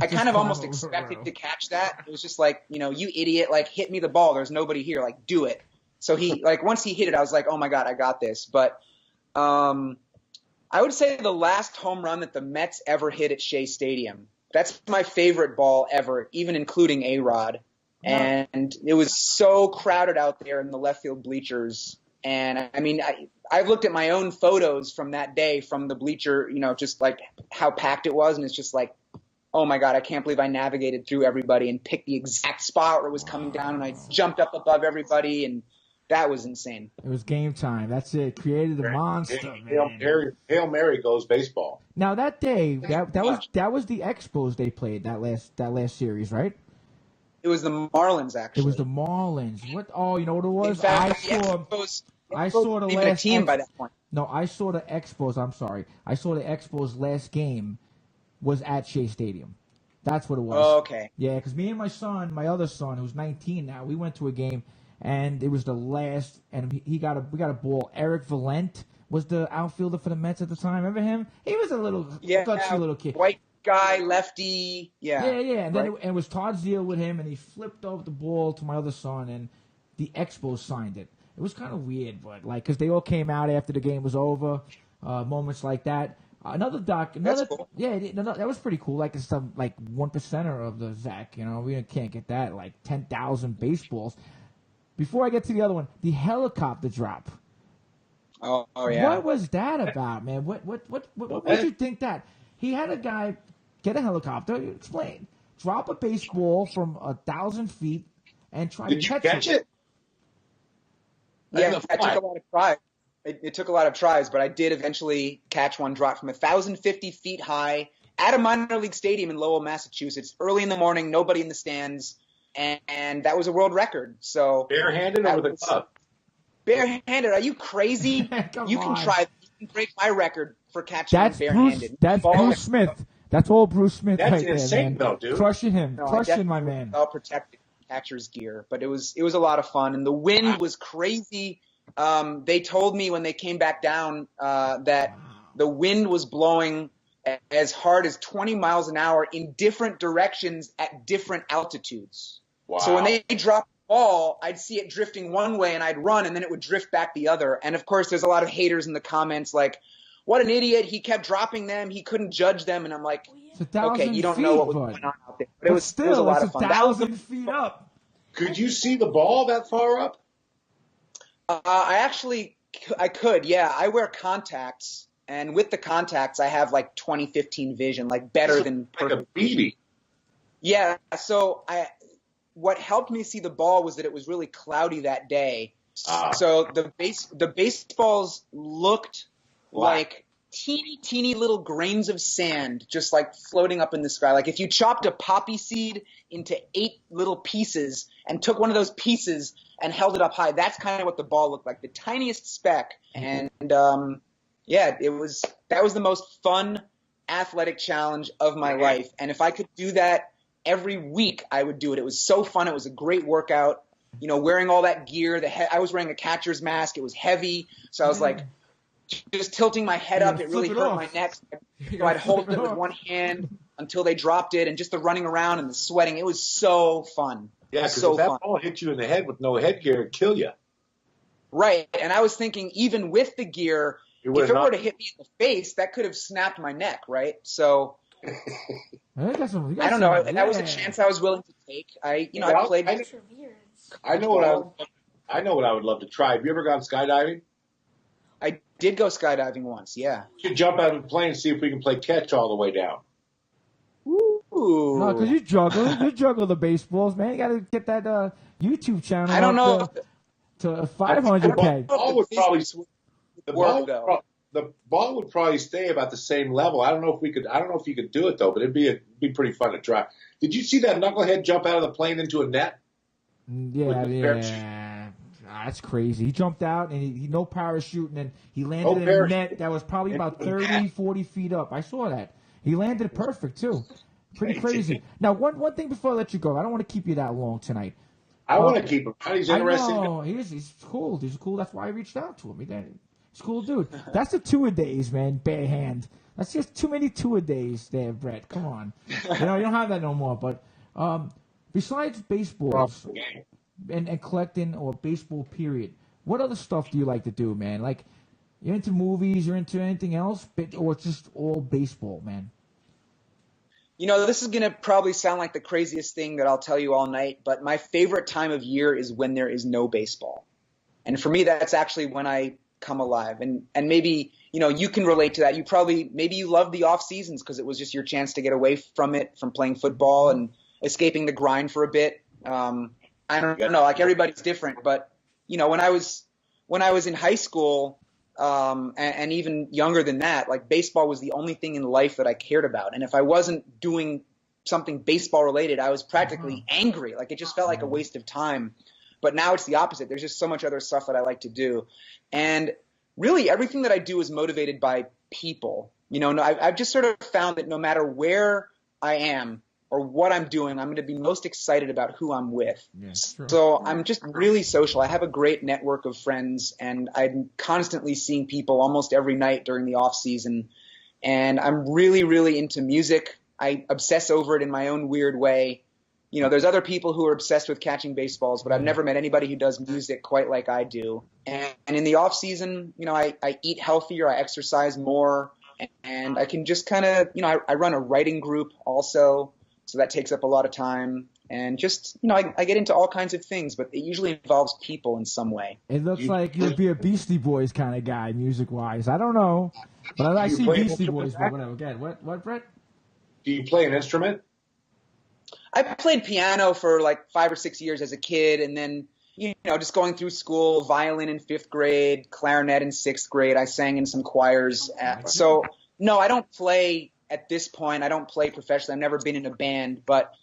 Speaker 4: kind of almost expected to catch that. It was just like, you idiot, like hit me the ball. There's nobody here. Like do it. So once he hit it, I was like, oh my God, I got this. But I would say the last home run that the Mets ever hit at Shea Stadium. That's my favorite ball ever, even including A Rod. And it was so crowded out there in the left field bleachers. And I mean, I've looked at my own photos from that day from the bleacher, just like how packed it was. And it's just like, oh my God, I can't believe I navigated through everybody and picked the exact spot where it was coming down. And I jumped up above everybody. And that was insane.
Speaker 2: It was game time. That's it. Created a monster, man.
Speaker 3: Hail Mary goes baseball.
Speaker 2: Now that day, that was the Expos they played that last series, right?
Speaker 4: It was the Marlins, actually.
Speaker 2: It was the Marlins. What? Oh, you know what it was?
Speaker 4: In fact,
Speaker 2: I saw the
Speaker 4: last team by that point.
Speaker 2: No, I saw the Expos. I'm sorry. I saw the Expos' last game was at Shea Stadium. That's what it was.
Speaker 4: Oh, okay.
Speaker 2: Yeah, because me and my other son, who's 19 now, we went to a game, and it was the last, and we got a ball. Eric Valent was the outfielder for the Mets at the time. Remember him? He was a little gutsy little kid.
Speaker 4: White guy, lefty, yeah.
Speaker 2: And then it was Todd's deal with him, and he flipped over the ball to my other son, and the Expos signed it. It was kind of weird, but because they all came out after the game was over, moments like that. Another doc.
Speaker 4: That's cool.
Speaker 2: Yeah, that was pretty cool. Like it's some like 1%er of the Zack. You know, we can't get that. Like 10,000 baseballs. Before I get to the other one, the helicopter drop.
Speaker 4: Oh yeah.
Speaker 2: What was that about, man? What did you think that? He had a guy get a helicopter. Explain. Drop a baseball from 1,000 feet and try to catch it.
Speaker 4: Yeah, that took a lot of tries. It took a lot of tries, but I did eventually catch one drop from 1,050 feet high at a minor league stadium in Lowell, Massachusetts, early in the morning, nobody in the stands, and that was a world record. So
Speaker 3: barehanded or with a glove?
Speaker 4: Barehanded? Are you crazy? You can try. You can break my record for catching barehanded.
Speaker 2: That's Bruce Smith. That's all Bruce Smith.
Speaker 3: That's
Speaker 2: right
Speaker 3: insane,
Speaker 2: there, man.
Speaker 3: though, dude.
Speaker 2: Crushing him, my man.
Speaker 4: Well protected catcher's gear, but it was a lot of fun, and the wind was crazy. They told me when they came back down that the wind was blowing as hard as 20 miles an hour in different directions at different altitudes. Wow. So when they dropped the ball, I'd see it drifting one way and I'd run, and then it would drift back the other. And of course, there's a lot of haters in the comments like, what an idiot, he kept dropping them, he couldn't judge them. And I'm like, okay, you don't know what was going on out there. But it was a lot of fun.
Speaker 2: 1,000 feet up.
Speaker 3: Could you see the ball that far up?
Speaker 4: I could, yeah. I wear contacts, and with the contacts, I have like 20/15 vision, like better than perfect.
Speaker 3: Like a beady.
Speaker 4: Yeah. So what helped me see the ball was that it was really cloudy that day. So the baseballs looked like teeny little grains of sand, just like floating up in the sky. Like if you chopped a poppy seed into 8 little pieces and took one of those pieces and held it up high, that's kind of what the ball looked like, the tiniest speck. And that was the most fun athletic challenge of my life. And if I could do that every week, I would do it. It was so fun. It was a great workout. You know, wearing all that gear. I was wearing a catcher's mask. It was heavy, so I was like just tilting my head up. It really hurt my neck. So I'd hold it with one hand until they dropped it, and just the running around and the sweating. It was so fun.
Speaker 3: Yeah, because if that ball hit you in the head with no headgear, it'd kill you.
Speaker 4: Right, and I was thinking, even with the gear, if it were to hit me in the face, that could have snapped my neck, right? So I don't know. That was a chance I was willing to take. I played.
Speaker 3: I know what I would love to try. Have you ever gone skydiving?
Speaker 4: I did go skydiving once, yeah.
Speaker 3: You should jump out of the plane and see if we can play catch all the way down.
Speaker 4: Ooh.
Speaker 2: No, because you juggle the baseballs, man. You got to get that YouTube channel.
Speaker 4: I don't know.
Speaker 2: To 500K.
Speaker 3: The ball would probably stay about the same level. I don't know if you could do it though, but it'd be pretty fun to try. Did you see that knucklehead jump out of the plane into a net?
Speaker 2: Yeah. That's crazy. He jumped out and he no parachute, and then he landed in a net that was probably about 30, 40 feet up. I saw that. He landed perfect too. Pretty crazy. Now, one thing before I let you go, I don't want to keep you that long tonight.
Speaker 3: I want to keep him. He's interesting.
Speaker 2: I know. He's cool. He's cool. That's why I reached out to him. He's a cool dude. That's the two-a-days, man, bare hand. That's just too many two-a-days there, Brett. Come on. You don't have that no more. But besides baseballs and collecting or baseball period, what other stuff do you like to do, man? Like, you're into movies, you're into anything else, or it's just all baseball, man?
Speaker 4: You know, this is going to probably sound like the craziest thing that I'll tell you all night, but my favorite time of year is when there is no baseball. And for me, that's actually when I come alive. And maybe, you can relate to that. Maybe you love the off seasons because it was just your chance to get away from it, from playing football and escaping the grind for a bit. I don't know, like everybody's different, but when I was in high school, and even younger than that, like baseball was the only thing in life that I cared about. And if I wasn't doing something baseball related, I was practically angry. Like it just felt like a waste of time. But now it's the opposite. There's just so much other stuff that I like to do. And really everything that I do is motivated by people. I've just sort of found that no matter where I am or what I'm doing, I'm going to be most excited about who I'm with. Yeah, sure. So I'm just really social. I have a great network of friends, and I'm constantly seeing people almost every night during the off season. And I'm really, really into music. I obsess over it in my own weird way. There's other people who are obsessed with catching baseballs, but I've never met anybody who does music quite like I do. And in the off season, I eat healthier, I exercise more. and I can just kind of, I run a writing group also, so that takes up a lot of time. And just, I get into all kinds of things, but it usually involves people in some way.
Speaker 2: It looks like you'd be a Beastie Boys kind of guy, music-wise. I don't know, but I see Beastie Boys, but whatever. Again, what, Brett?
Speaker 3: Do you play an instrument?
Speaker 4: I played piano for like 5 or 6 years as a kid, and then, just going through school, violin in 5th grade, clarinet in 6th grade. I sang in some choirs. So, no, I don't play at this point. I don't play professionally. I've never been in a band, but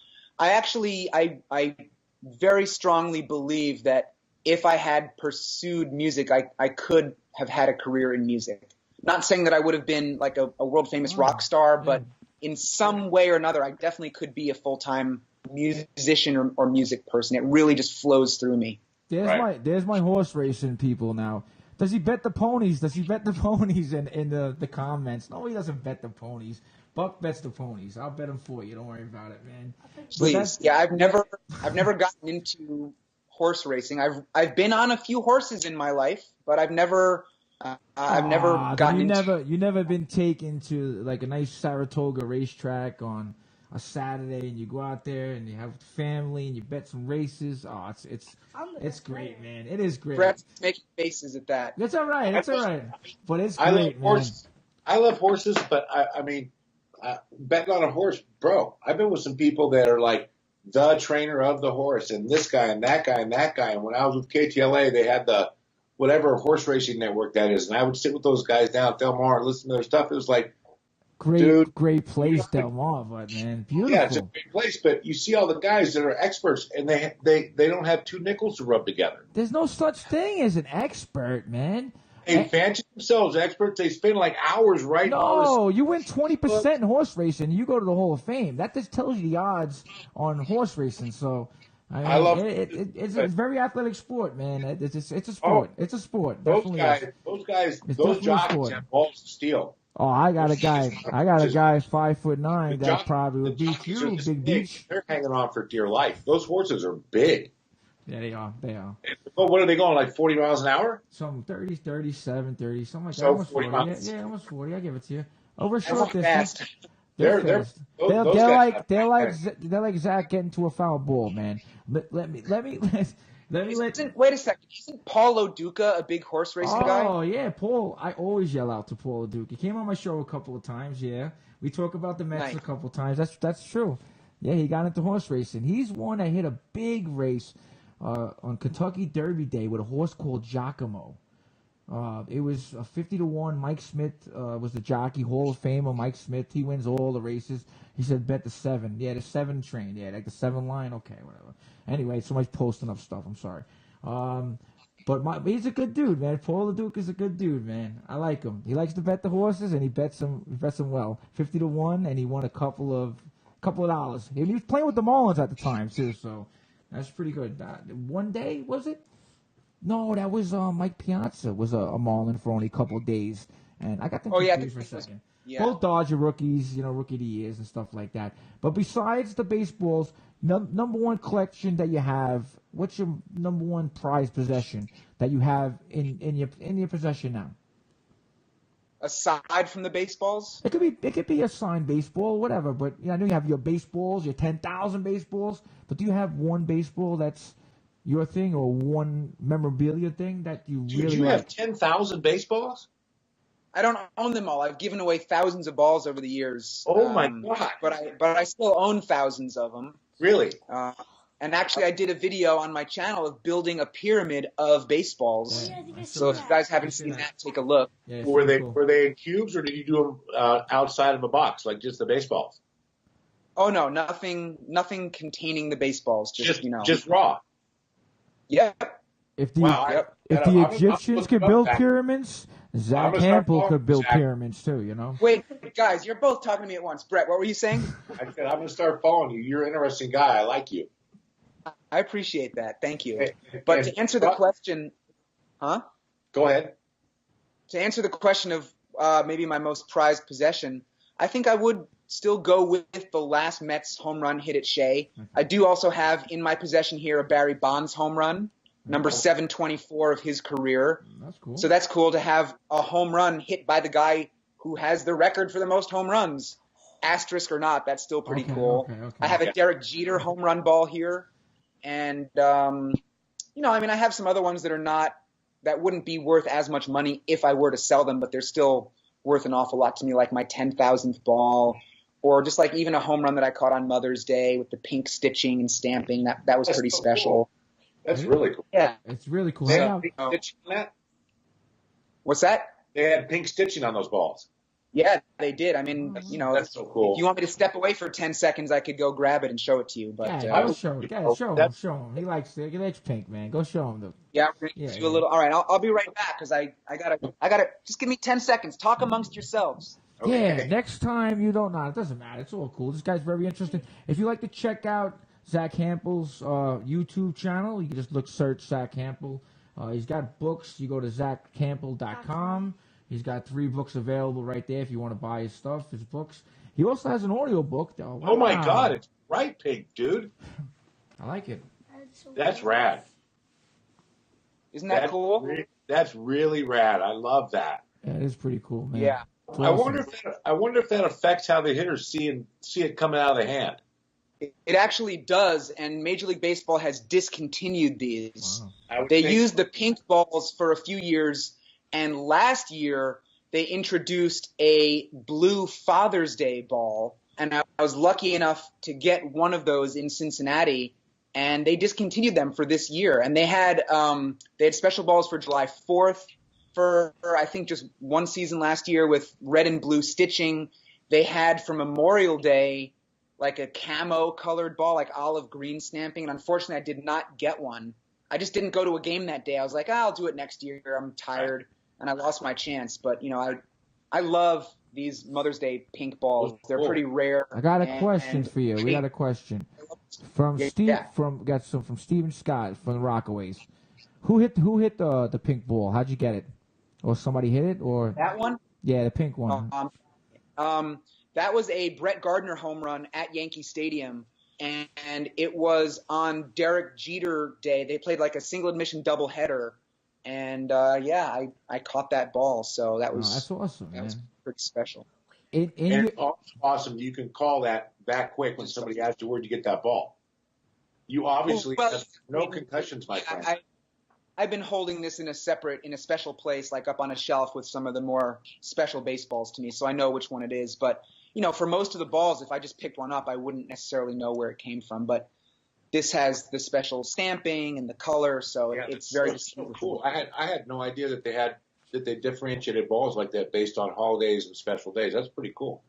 Speaker 4: I very strongly believe that if I had pursued music, I could have had a career in music. Not saying that I would have been like a world famous rock star, but in some way or another, I definitely could be a full-time musician or music person. It really just flows through me.
Speaker 2: There's my horse racing people now. Does he bet the ponies? Does he bet the ponies in the comments? No, he doesn't bet the ponies. Buck bets the ponies. I'll bet them for you. Don't worry about it, man.
Speaker 4: Please. Yeah, I've never gotten into horse racing. I've been on a few horses in my life, but I've never gotten into.
Speaker 2: You never been taken to like a nice Saratoga racetrack on a Saturday, and you go out there and you have family and you bet some races. Oh, it's great, man. It is great.
Speaker 4: Brett's making faces at that.
Speaker 2: That's all right. But it's great, man.
Speaker 3: I love horses, but I mean, betting on a horse, bro. I've been with some people that are like the trainer of the horse, and this guy and that guy and that guy. And when I was with KTLA, they had the whatever horse racing network that is, and I would sit with those guys down at Del Mar and listen to their stuff. It was like,
Speaker 2: great place, Del Mar, but man, beautiful.
Speaker 3: Yeah, it's a great place, but you see all the guys that are experts, and they don't have 2 nickels to rub together.
Speaker 2: There's no such thing as an expert, man.
Speaker 3: They fancy themselves experts. They spend like hours writing.
Speaker 2: No, you win 20% in horse racing, you go to the Hall of Fame. That just tells you the odds on horse racing. So, I love it's a very athletic sport, man. It's a sport. It's a sport.
Speaker 3: Those jockeys have balls to steal.
Speaker 2: Oh, I got a guy 5'9" that probably would beat you, Big Beach.
Speaker 3: They're hanging on for dear life. Those horses are big.
Speaker 2: Yeah, they are.
Speaker 3: But what are they going, like 40 miles an hour?
Speaker 2: Some 30, 37, 30, something like that.
Speaker 3: So
Speaker 2: Almost
Speaker 3: 40 miles.
Speaker 2: Yeah, almost 40. I give it to you. Over a short
Speaker 3: distance.
Speaker 2: distance.
Speaker 3: They're
Speaker 2: like Zach getting to a foul ball, man. Let me.
Speaker 4: Wait a second. Isn't Paul O'Duca a big horse racing guy?
Speaker 2: Oh yeah, Paul. I always yell out to Paul O'Duca. He came on my show a couple of times. Yeah, we talk about the Mets a couple of times. That's true. Yeah, he got into horse racing. He's one that hit a big race on Kentucky Derby Day with a horse called Giacomo. It was a 50-1. Mike Smith was the jockey, Hall of Famer. Mike Smith, he wins all the races. He said bet the 7. Yeah, the 7 train. Yeah, like the 7 line. Okay, whatever. Anyway, somebody's posting up stuff. I'm sorry. But he's a good dude, man. Paul the Duke is a good dude, man. I like him. He likes to bet the horses, and he bets them well. 50-1, and he won a couple of dollars. He was playing with the Marlins at the time too, so that's pretty good. One day was it? No, that was Mike Piazza was a Marlin for only a couple of days, and I got them confused for a second. Yeah. Both Dodger rookies, rookie of the years and stuff like that. But besides the baseballs, number one collection that you have, what's your number one prized possession that you have in your possession now?
Speaker 4: Aside from the baseballs?
Speaker 2: It could be a signed baseball, whatever. But I know you have your baseballs, your 10,000 baseballs. But do you have one baseball that's your thing, or one memorabilia thing that you really like?
Speaker 3: Do you have 10,000 baseballs?
Speaker 4: I don't own them all. I've given away thousands of balls over the years.
Speaker 3: Oh my God!
Speaker 4: But I still own thousands of them.
Speaker 3: Really?
Speaker 4: And actually, I did a video on my channel of building a pyramid of baseballs. Yeah, so if you guys haven't seen that, take a look.
Speaker 3: Yeah, were they in cubes, or did you do them outside of a box, like just the baseballs?
Speaker 4: Oh no, nothing containing the baseballs. Just
Speaker 3: raw.
Speaker 4: Yeah.
Speaker 2: If the Egyptians could build pyramids, Zack Hample could build pyramids too,
Speaker 4: Wait, guys, you're both talking to me at once. Brett, what were you saying?
Speaker 3: I said I'm going to start following you. You're an interesting guy. I like you.
Speaker 4: I appreciate that. Thank you. But to answer the question, huh?
Speaker 3: Go ahead.
Speaker 4: To answer the question of maybe my most prized possession, I think I would still go with the last Mets home run hit at Shea. I do also have in my possession here a Barry Bonds home run, number 724 of his career.
Speaker 2: That's cool.
Speaker 4: So that's cool to have a home run hit by the guy who has the record for the most home runs. Asterisk or not, that's still pretty cool.
Speaker 2: Okay.
Speaker 4: I have a Derek Jeter home run ball here. And, I have some other ones that wouldn't be worth as much money if I were to sell them, but they're still worth an awful lot to me, like my 10,000th ball, or just like even a home run that I caught on Mother's Day with the pink stitching and stamping. That was pretty special.
Speaker 3: Cool. That's really cool.
Speaker 4: Yeah.
Speaker 2: It's really cool.
Speaker 3: They had pink stitching on that?
Speaker 4: What's that?
Speaker 3: They had pink stitching on those balls.
Speaker 4: Yeah, they did. I mean,
Speaker 3: that's so cool.
Speaker 4: If you want me to step away for 10 seconds, I could go grab it and show it to you. But
Speaker 2: go show him. Show him. He likes it. It's pink, man. Go show him.
Speaker 4: Yeah, we're gonna do a little. All right, I'll be right back because I gotta. Just give me 10 seconds. Talk amongst yourselves.
Speaker 2: Okay. Yeah, next time you don't know. It doesn't matter. It's all cool. This guy's very interesting. If you like to check out Zack Hample's YouTube channel, you can just search Zack Hample. He's got books. You go to zackhample.com. He's got 3 books available right there if you want to buy his stuff, his books. He also has an audio book, though. Wow.
Speaker 3: Oh, my God. It's bright pink, dude.
Speaker 2: I like it.
Speaker 3: That's rad.
Speaker 4: Isn't that cool?
Speaker 3: That's really rad. I love that.
Speaker 2: Yeah, it is pretty cool, man.
Speaker 4: Yeah.
Speaker 2: Awesome.
Speaker 3: I wonder if that affects how the hitters see it coming out of the hand.
Speaker 4: It actually does, and Major League Baseball has discontinued these.
Speaker 3: Wow.
Speaker 4: They used the pink balls for a few years, and last year they introduced a blue Father's Day ball, and I was lucky enough to get one of those in Cincinnati, and they discontinued them for this year. And they had special balls for July 4th for I think just one season last year with red and blue stitching. They had for Memorial Day like a camo colored ball, like olive green stamping, and unfortunately I did not get one. I just didn't go to a game that day. I was like, I'll do it next year. I'm tired. And I lost my chance. But, I love these Mother's Day pink balls. They're pretty rare.
Speaker 2: I got a question for you. We got a question. From from Steven Scott from the Rockaways. Who hit the pink ball? How'd you get it? Or somebody hit it? Or
Speaker 4: that one?
Speaker 2: Yeah, the pink one.
Speaker 4: That was a Brett Gardner home run at Yankee Stadium. And it was on Derek Jeter Day. They played like a single admission doubleheader. And, I caught that ball, so that was
Speaker 2: that's awesome,
Speaker 4: that was pretty special.
Speaker 3: And it's awesome. You can call that quick when somebody asks you where'd you get that ball. You obviously have no concussions, my friend.
Speaker 4: I've been holding this in a special place, like up on a shelf with some of the more special baseballs to me, so I know which one it is. But, for most of the balls, if I just picked one up, I wouldn't necessarily know where it came from. But this has the special stamping and the color, so it's very
Speaker 3: so cool. I had no idea that they differentiated balls like that based on holidays and special days. That's pretty cool.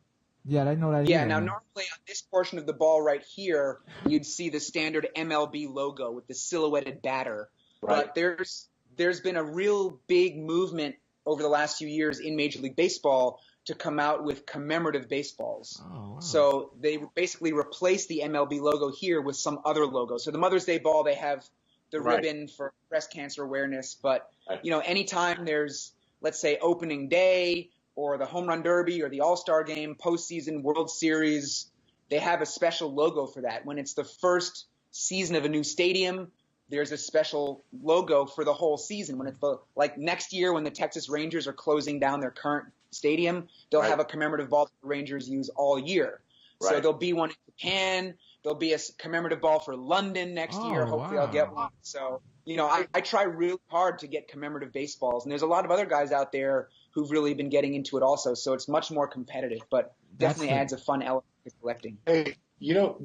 Speaker 2: Yeah, I know that.
Speaker 4: Yeah, now normally on this portion of the ball right here, you'd see the standard MLB logo with the silhouetted batter.
Speaker 3: Right.
Speaker 4: But there's been a real big movement over the last few years in Major League Baseball to come out with commemorative baseballs.
Speaker 2: Oh, wow. So
Speaker 4: they basically replaced the MLB logo here with some other logo. So the Mother's Day ball, they have the ribbon for breast cancer awareness. But, anytime there's, let's say, opening day or the Home Run Derby or the All-Star Game, postseason, World Series, they have a special logo for that. When it's the first season of a new stadium, there's a special logo for the whole season. When it's like next year when the Texas Rangers are closing down their current stadium, they'll have a commemorative ball that the Rangers use all year. So there'll be one in Japan. There'll be a commemorative ball for London next year. Hopefully I'll get one. So, I try really hard to get commemorative baseballs. And there's a lot of other guys out there who've really been getting into it also. So it's much more competitive, but definitely adds a fun element to collecting.
Speaker 3: Hey,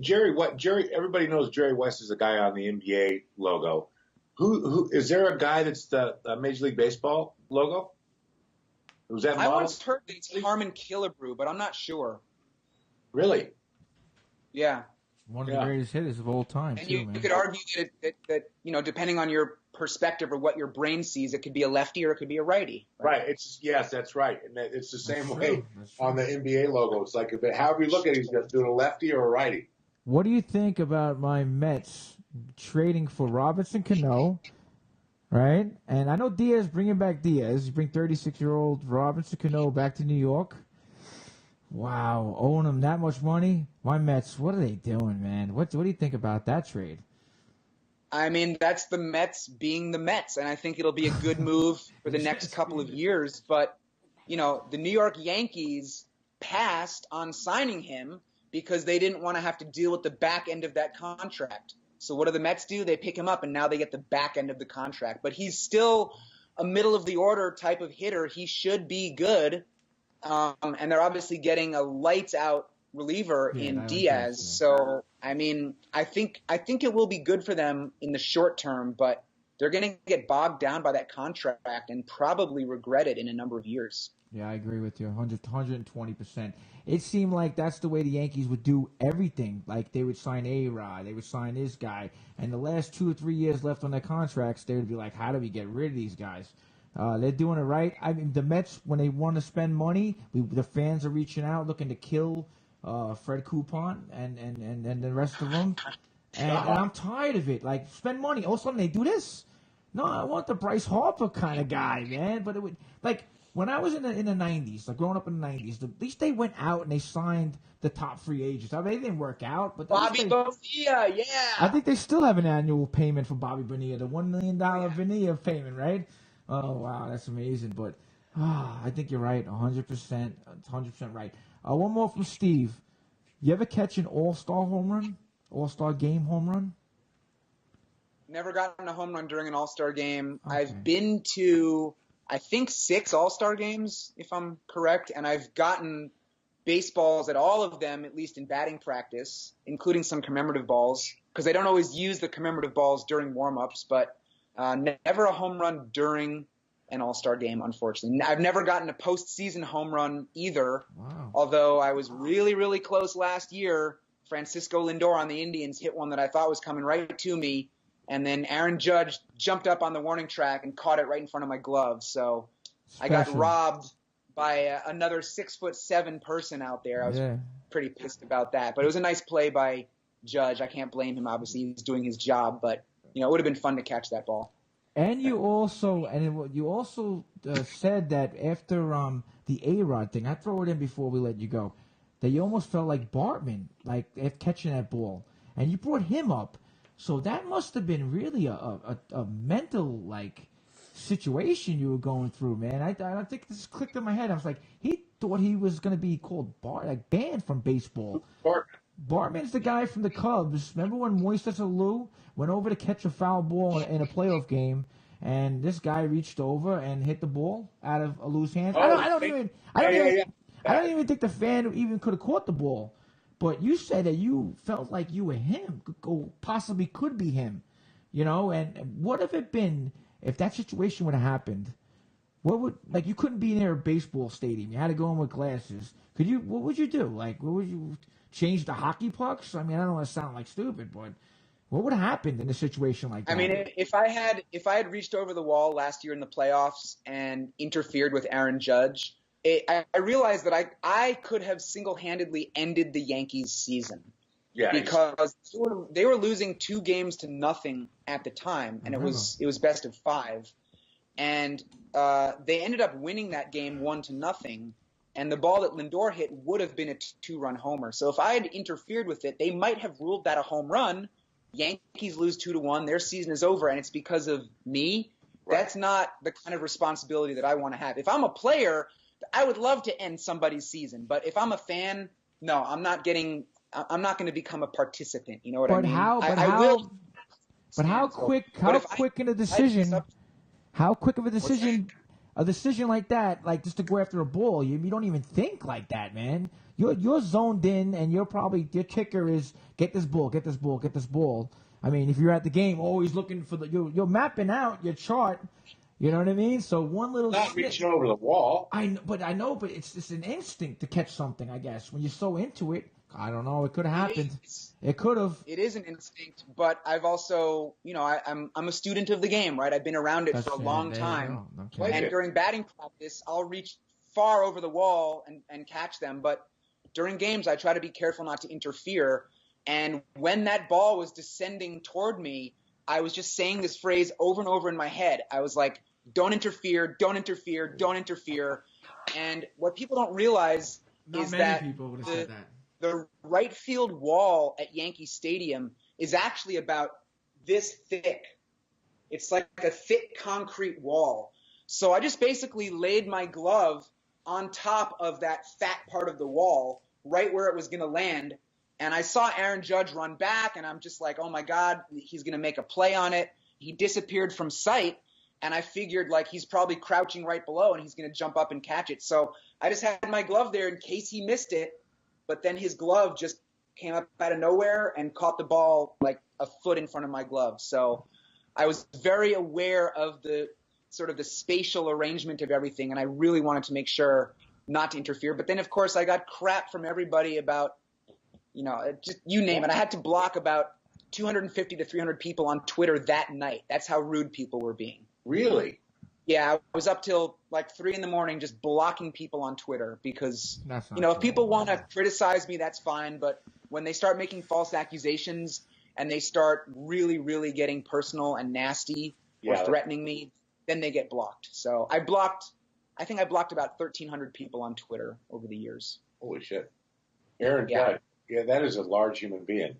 Speaker 3: Jerry, everybody knows Jerry West is the guy on the NBA logo. Who is there a guy that's the Major League Baseball logo? Was that
Speaker 4: I once heard that it's Harmon Killebrew, but I'm not sure.
Speaker 3: Really?
Speaker 4: Yeah.
Speaker 2: One of the greatest hitters of all time,
Speaker 4: and you could argue that depending on your perspective or what your brain sees, it could be a lefty or it could be a righty.
Speaker 3: Right. Yes, that's right. And it's the same way on the NBA logo. It's like, however you look at it, he's doing a lefty or a righty.
Speaker 2: What do you think about my Mets trading for Robinson Cano? Right? And I know bringing back Diaz. You bring 36-year-old Robinson Cano back to New York. Wow. Owing him that much money? My Mets, what are they doing, man? What do you think about that trade?
Speaker 4: I mean, that's the Mets being the Mets, and I think it'll be a good move for the next couple of years. But, the New York Yankees passed on signing him because they didn't want to have to deal with the back end of that contract. So what do the Mets do? They pick him up, and now they get the back end of the contract. But he's still a middle-of-the-order type of hitter. He should be good. And they're obviously getting a lights-out reliever in Diaz. So, I mean, I think it will be good for them in the short term, but they're going to get bogged down by that contract and probably regret it in a number of years.
Speaker 2: Yeah, I agree with you 120%. It seemed like that's the way the Yankees would do everything. Like, they would sign A Rod, they would sign this guy, and the last 2 or 3 years left on their contracts, they would be like, how do we get rid of these guys? They're doing it right. I mean, the Mets, when they want to spend money, the fans are reaching out, looking to kill Fred Coupon and the rest of them. And I'm tired of it. Like, spend money. All of a sudden, they do this. No, I want the Bryce Harper kind of guy, man. But it would, like, when I was in the 90s, like growing up in the 90s, at least they went out and they signed the top free agents. I mean, they didn't work out, but
Speaker 4: Bobby Bonilla, yeah.
Speaker 2: I think they still have an annual payment for Bobby Bonilla, the $1 million Bonilla payment, right? Oh wow, that's amazing. But I think you're right, 100%, 100% right. One more from Steve. You ever catch an all-star home run? All-star game home run?
Speaker 4: Never gotten a home run during an all-star game.
Speaker 2: Okay.
Speaker 4: I've been to, I think, 6 all-star games, if I'm correct, and I've gotten baseballs at all of them, at least in batting practice, including some commemorative balls, because they don't always use the commemorative balls during warm-ups, but never a home run during an all-star game, unfortunately. I've never gotten a postseason home run either, although I was really, really close last year. Francisco Lindor on the Indians hit one that I thought was coming right to me, and then Aaron Judge jumped up on the warning track and caught it right in front of my glove. So I got robbed by another 6'7" person out there. I was pretty pissed about that. But it was a nice play by Judge. I can't blame him. Obviously, he's doing his job, but it would have been fun to catch that ball.
Speaker 2: And you also said that after the A Rod thing, I throw it in before we let you go, that you almost felt like Bartman, like catching that ball, and you brought him up. So that must have been really a mental situation you were going through, man. I think this clicked in my head. I was like, he thought he was going to be called banned from baseball. Bartman's the guy from the Cubs. Remember when Moises Alou went over to catch a foul ball in a playoff game, and this guy reached over and hit the ball out of Alou's hands? I don't even think the fan even could have caught the ball. But you said that you felt like you were him, possibly could be him, And what if it been if that situation would have happened? What would you couldn't be near a baseball stadium? You had to go in with glasses. What would you do? What would you change the hockey pucks? I mean, I don't want to sound like stupid, but what would have happened in a situation like that?
Speaker 4: I mean, if I had reached over the wall last year in the playoffs and interfered with Aaron Judge, I realized that I could have single-handedly ended the Yankees season. Yeah, because they were losing 2-0 at the time, and it was best of 5, and they ended up winning that game 1-0. And the ball that Lindor hit would have been a 2-run homer. So if I had interfered with it, they might have ruled that a home run. Yankees lose 2-1. Their season is over, and it's because of me. Right. That's not the kind of responsibility that I want to have. If I'm a player, I would love to end somebody's season. But if I'm a fan, no, I'm not going to become a participant. You know what I mean?
Speaker 2: How quick of a decision? A decision like that, just to go after a ball, you don't even think like that, man. You're zoned in, and your kicker is get this ball. I mean, if you're at the game, always looking for you're mapping out your chart. You know what I mean? So one little
Speaker 3: not reaching over the wall.
Speaker 2: I know, but it's just an instinct to catch something. I guess when you're so into it, I don't know. It could have happened. It could have.
Speaker 4: It is an instinct, but I've also, I'm a student of the game, right? I've been around it for a long time. And during batting practice, I'll reach far over the wall and catch them. But during games, I try to be careful not to interfere. And when that ball was descending toward me, I was just saying this phrase over and over in my head. I was like, don't interfere, don't interfere, don't interfere. And what people don't realize is that the right field wall at Yankee Stadium is actually about this thick. It's like a thick concrete wall. So I just basically laid my glove on top of that fat part of the wall, right where it was going to land. And I saw Aaron Judge run back, and I'm just like, oh, my God, he's going to make a play on it. He disappeared from sight, and I figured, like, he's probably crouching right below, and he's going to jump up and catch it. So I just had my glove there in case he missed it, but then his glove just came up out of nowhere and caught the ball like a foot in front of my glove. So I was very aware of the sort of the spatial arrangement of everything, and I really wanted to make sure not to interfere. But then, of course, I got crap from everybody about, just you name it. I had to block about 250 to 300 people on Twitter that night. That's how rude people were being.
Speaker 3: Really?
Speaker 4: Yeah, I was up till like 3 a.m. just blocking people on Twitter because, if people want to criticize me, that's fine. But when they start making false accusations and they start really, really getting personal and nasty or threatening me, then they get blocked. So I think I blocked about 1,300 people on Twitter over the years.
Speaker 3: Holy shit. Aaron Judge. Yeah, that is a large human being.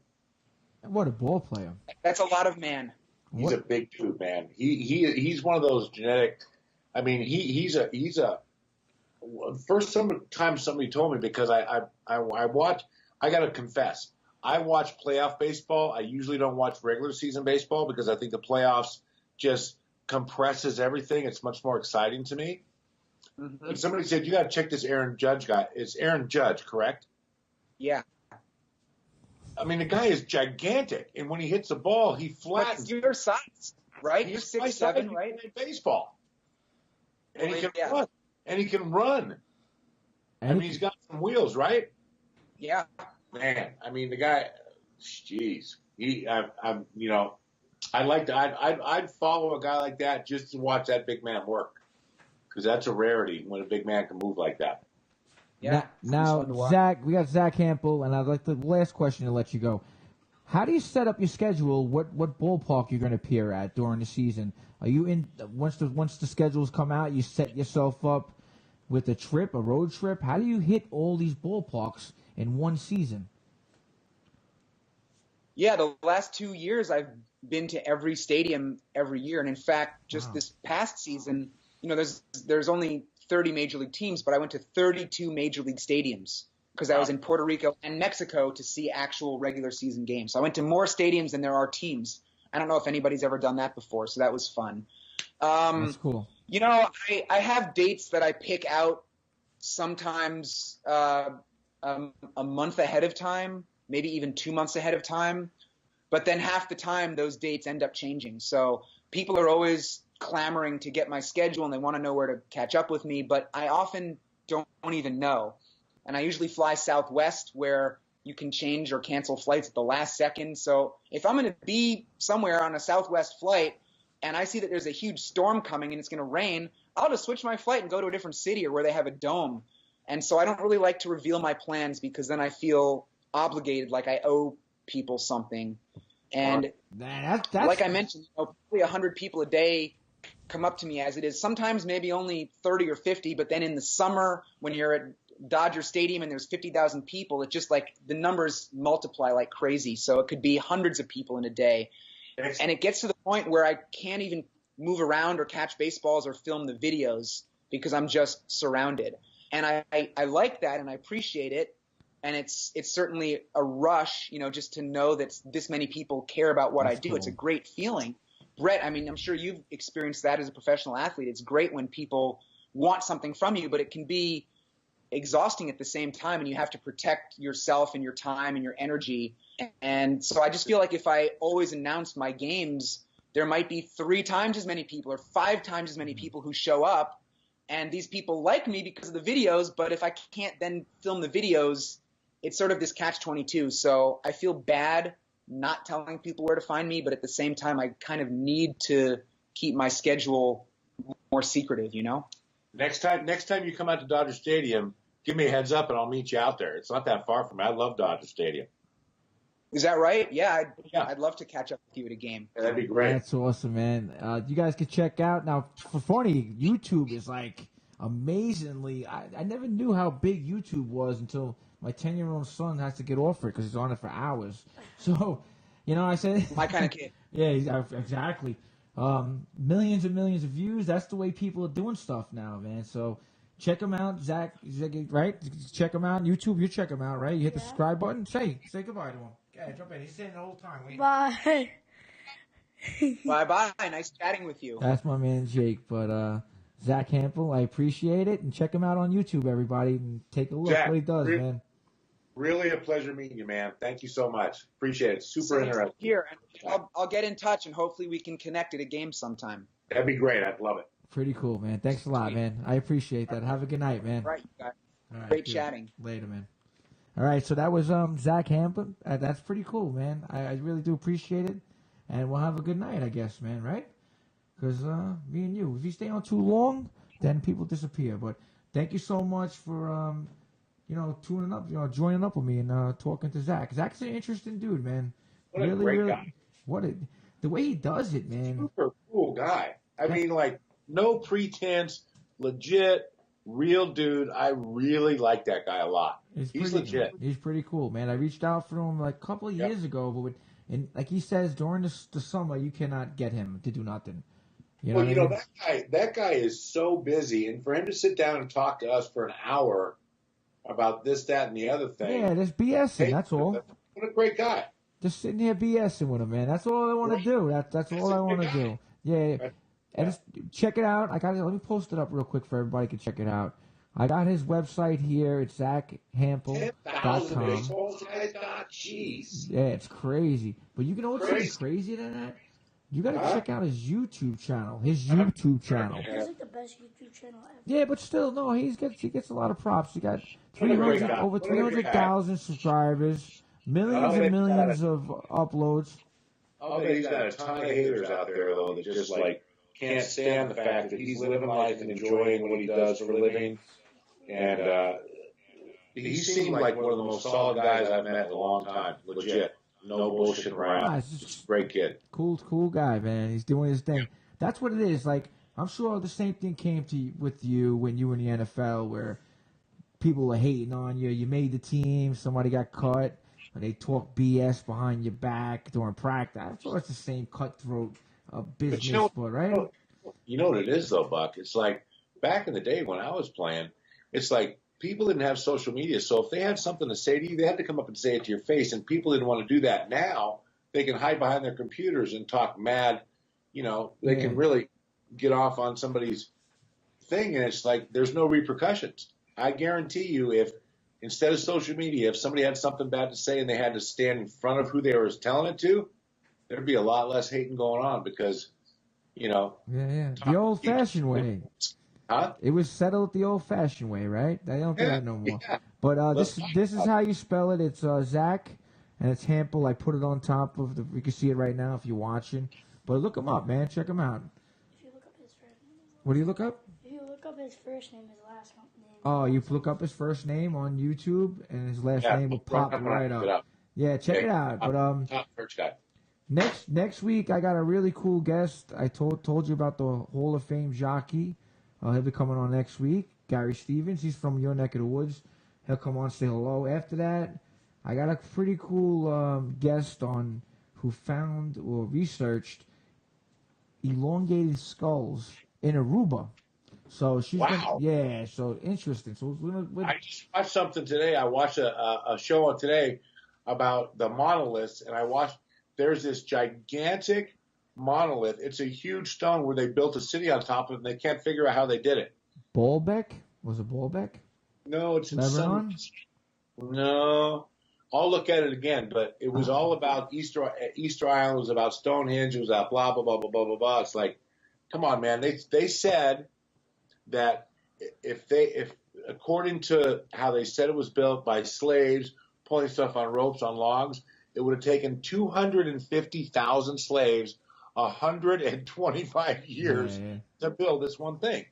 Speaker 2: What a ball player.
Speaker 4: That's a lot of man.
Speaker 3: He's a big dude, man. He's one of those genetic. I mean, he's a. First time somebody told me, because I watch. I gotta confess, I watch playoff baseball. I usually don't watch regular season baseball because I think the playoffs just compresses everything. It's much more exciting to me. Mm-hmm. And somebody said, you got to check this Aaron Judge guy. It's Aaron Judge, correct?
Speaker 4: Yeah.
Speaker 3: I mean, the guy is gigantic, and when he hits the ball, he flattens.
Speaker 4: But your size, right? You're 6'7", right?
Speaker 3: Baseball, and he can run. And he can run. I mean, he's got some wheels, right?
Speaker 4: Yeah.
Speaker 3: Man, I mean, the guy. Jeez, I'd follow a guy like that just to watch that big man work, because that's a rarity when a big man can move like that.
Speaker 2: Yeah. Now, Zack, we got Zack Hample, and I'd like the last question to let you go. How do you set up your schedule? What ballpark you're going to appear at during the season? Are you in once the schedules come out? You set yourself up with a road trip. How do you hit all these ballparks in one season?
Speaker 4: Yeah, the last 2 years I've been to every stadium every year, and in fact, just this past season, there's only 30 major league teams, but I went to 32 major league stadiums because I was in Puerto Rico and Mexico to see actual regular season games. So I went to more stadiums than there are teams. I don't know if anybody's ever done that before, so that was fun.
Speaker 2: That's cool.
Speaker 4: I have dates that I pick out sometimes a month ahead of time, maybe even 2 months ahead of time. But then half the time those dates end up changing. So people are always clamoring to get my schedule, and they want to know where to catch up with me, but I often don't even know. And I usually fly Southwest, where you can change or cancel flights at the last second. So if I'm going to be somewhere on a Southwest flight and I see that there's a huge storm coming and it's going to rain, I'll just switch my flight and go to a different city or where they have a dome. And so I don't really like to reveal my plans because then I feel obligated, like I owe people something. And
Speaker 2: that's
Speaker 4: like I mentioned, probably 100 people a day come up to me as it is. Sometimes maybe only 30 or 50, but then in the summer when you're at Dodger Stadium and there's 50,000 people, it's just like the numbers multiply like crazy. So it could be hundreds of people in a day. And it gets to the point where I can't even move around or catch baseballs or film the videos because I'm just surrounded. And I like that and I appreciate it. And it's certainly a rush, just to know that this many people care about what I do. Cool. It's a great feeling. Brett, I mean, I'm sure you've experienced that as a professional athlete. It's great when people want something from you, but it can be exhausting at the same time, and you have to protect yourself and your time and your energy. And so I just feel like if I always announced my games, there might be 3 times as many people or 5 times as many people who show up, and these people like me because of the videos, but if I can't then film the videos, it's sort of this catch-22. So I feel bad not telling people where to find me, but at the same time, I kind of need to keep my schedule more secretive,
Speaker 3: Next time you come out to Dodger Stadium, give me a heads up and I'll meet you out there. It's not that far from me. I love Dodger Stadium.
Speaker 4: Is that right? Yeah, I'd love to catch up with you at a game.
Speaker 3: Yeah, that'd be great.
Speaker 2: That's awesome, man. You guys can check out. Now, for funny, YouTube is like amazingly, I never knew how big YouTube was until my 10-year-old son has to get off it because he's on it for hours. So, I said...
Speaker 4: My kind of kid.
Speaker 2: Yeah, exactly. Millions and millions of views. That's the way people are doing stuff now, man. So check him out, Zach, right? Check him out on YouTube. You check him out, right? You hit the subscribe button. Say goodbye to him. Yeah, jump in. He's sitting the whole time waiting.
Speaker 5: Bye.
Speaker 4: Bye. Nice chatting with you.
Speaker 2: That's my man Jake. But Zack Hample, I appreciate it, and check him out on YouTube, everybody, and take a look
Speaker 3: Jack,
Speaker 2: what he does, man.
Speaker 3: Really a pleasure meeting you, man. Thank you so much. Appreciate it. Super interesting.
Speaker 4: Here, I'll get in touch, and hopefully we can connect at a game sometime.
Speaker 3: That'd be great. I'd love it.
Speaker 2: Pretty cool, man. Thanks a lot, man. I appreciate that. Have a good night, man.
Speaker 4: Right, you guys.
Speaker 2: All right,
Speaker 4: Great
Speaker 2: dude.
Speaker 4: chatting.
Speaker 2: Later, man. All right, so that was Zack Hample. That's pretty cool, man. I really do appreciate it, and we'll have a good night, I guess, man. Right? Because me and you, if you stay on too long, then people disappear. But thank you so much for tuning up, joining up with me and talking to Zack. Zack's an interesting dude, man.
Speaker 3: What a great guy.
Speaker 2: The way he does it, man.
Speaker 3: Super cool guy. I mean, like, no pretense, legit, real dude. I really like that guy a lot. He's legit.
Speaker 2: He's pretty cool, man. I reached out for him like a couple of years ago, but like he says, during the summer, you cannot get him to do nothing.
Speaker 3: That guy is so busy, and for him to sit down and talk to us for an hour about this, that, and the other thing.
Speaker 2: Yeah, just BSing. That's all.
Speaker 3: What a great guy.
Speaker 2: Just sitting here BSing with him, man. That's all I want to do. That's all I want to do. Yeah. And just check it out. Let me post it up real quick for everybody to check it out. I got his website here. It's ZackHample.com.
Speaker 3: Jeez.
Speaker 2: Yeah, it's crazy. But you know what's even crazier than that? You got to check out his YouTube channel.
Speaker 5: It's like the best YouTube channel ever.
Speaker 2: Yeah, but still, no, he gets a lot of props. He got over 300,000 subscribers, millions and millions of uploads.
Speaker 3: I bet he's got a ton of haters out there, though, that just, like, can't stand the fact that he's living life and enjoying what he does for a living. And he seemed like one of the most solid guys I've met in a long time. Legit. No bullshit around. Just a great kid.
Speaker 2: Cool guy, man. He's doing his thing. That's what it is. Like, I'm sure the same thing came with you when you were in the NFL, where people were hating on you. You made the team, somebody got cut, or they talk BS behind your back during practice. I'm sure it's the same cutthroat business, right?
Speaker 3: You know what it is, though, Buck? It's like back in the day when I was playing, it's like people didn't have social media. So if they had something to say to you, they had to come up and say it to your face, and people didn't want to do that. Now they can hide behind their computers and talk mad. They can really get off on somebody's thing, and it's like there's no repercussions. I guarantee you, if instead of social media, if somebody had something bad to say and they had to stand in front of who they were telling it to, there'd be a lot less hating going on because,
Speaker 2: the old-fashioned way.
Speaker 3: Huh?
Speaker 2: It was settled the old-fashioned way, right? They don't do that no more. Yeah. But this is how you spell it. It's Zack, and it's Hample. I put it on top of you can see it right now if you're watching. But look him up, man. Check him out.
Speaker 5: If you look up his first name.
Speaker 2: What do you look up?
Speaker 5: If you look up his first name, his last name.
Speaker 2: Oh, you look up his first name on YouTube, and his last name will pop right up. Yeah, check it out. But
Speaker 3: first guy.
Speaker 2: Next week I got a really cool guest. I told you about the Hall of Fame jockey. He'll be coming on next week. Gary Stevens. He's from your neck of the woods. He'll come on, say hello. After that, I got a pretty cool guest on who found or researched elongated skulls in Aruba. So she's so interesting. So
Speaker 3: I just watched something today. I watched a show on today about the monoliths, and there's this gigantic monolith. It's a huge stone where they built a city on top of it, and they can't figure out how they did it.
Speaker 2: Baalbek? Was it Baalbek?
Speaker 3: No, it's in
Speaker 2: Lebanon?
Speaker 3: No. I'll look at it again, but it was all about Easter Island. It was about Stonehenge. It was about blah, blah, blah, blah, blah, blah, blah. It's like, come on, man. They said that if according to how they said it was built by slaves pulling stuff on ropes on logs, it would have taken 250,000 slaves 125 years to build this one thing.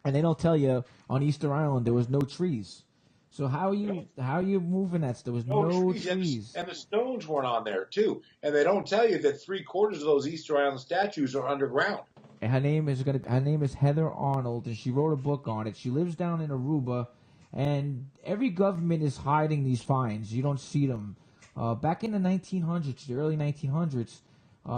Speaker 2: And they don't tell you on Easter Island there was no trees. So how are you moving that? There was no trees.
Speaker 3: And the stones weren't on there too. And they don't tell you that 3/4 of those Easter Island statues are underground.
Speaker 2: And her name is Heather Arnold, and she wrote a book on it. She lives down in Aruba, and every government is hiding these finds. You don't see them. Back in the 1900s, the early 1900s,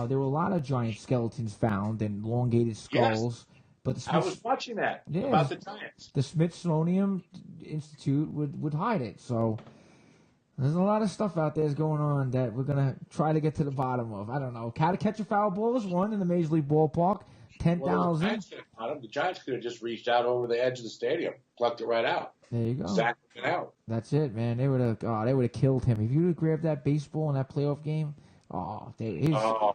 Speaker 2: there were a lot of giant skeletons found and elongated skulls. But the
Speaker 3: I was watching that about the Giants.
Speaker 2: The Smithsonian Institute would hide it. So there's a lot of stuff out there going on that we're gonna try to get to the bottom of. I don't know. How to Catch a Foul Ball is one in the Major League Ballpark. 10,000.
Speaker 3: The Giants could have just reached out over the edge of the stadium, plucked it right out.
Speaker 2: There you go.
Speaker 3: Zack it out.
Speaker 2: That's it, man. They would have killed him if you would have grabbed that baseball in that playoff game.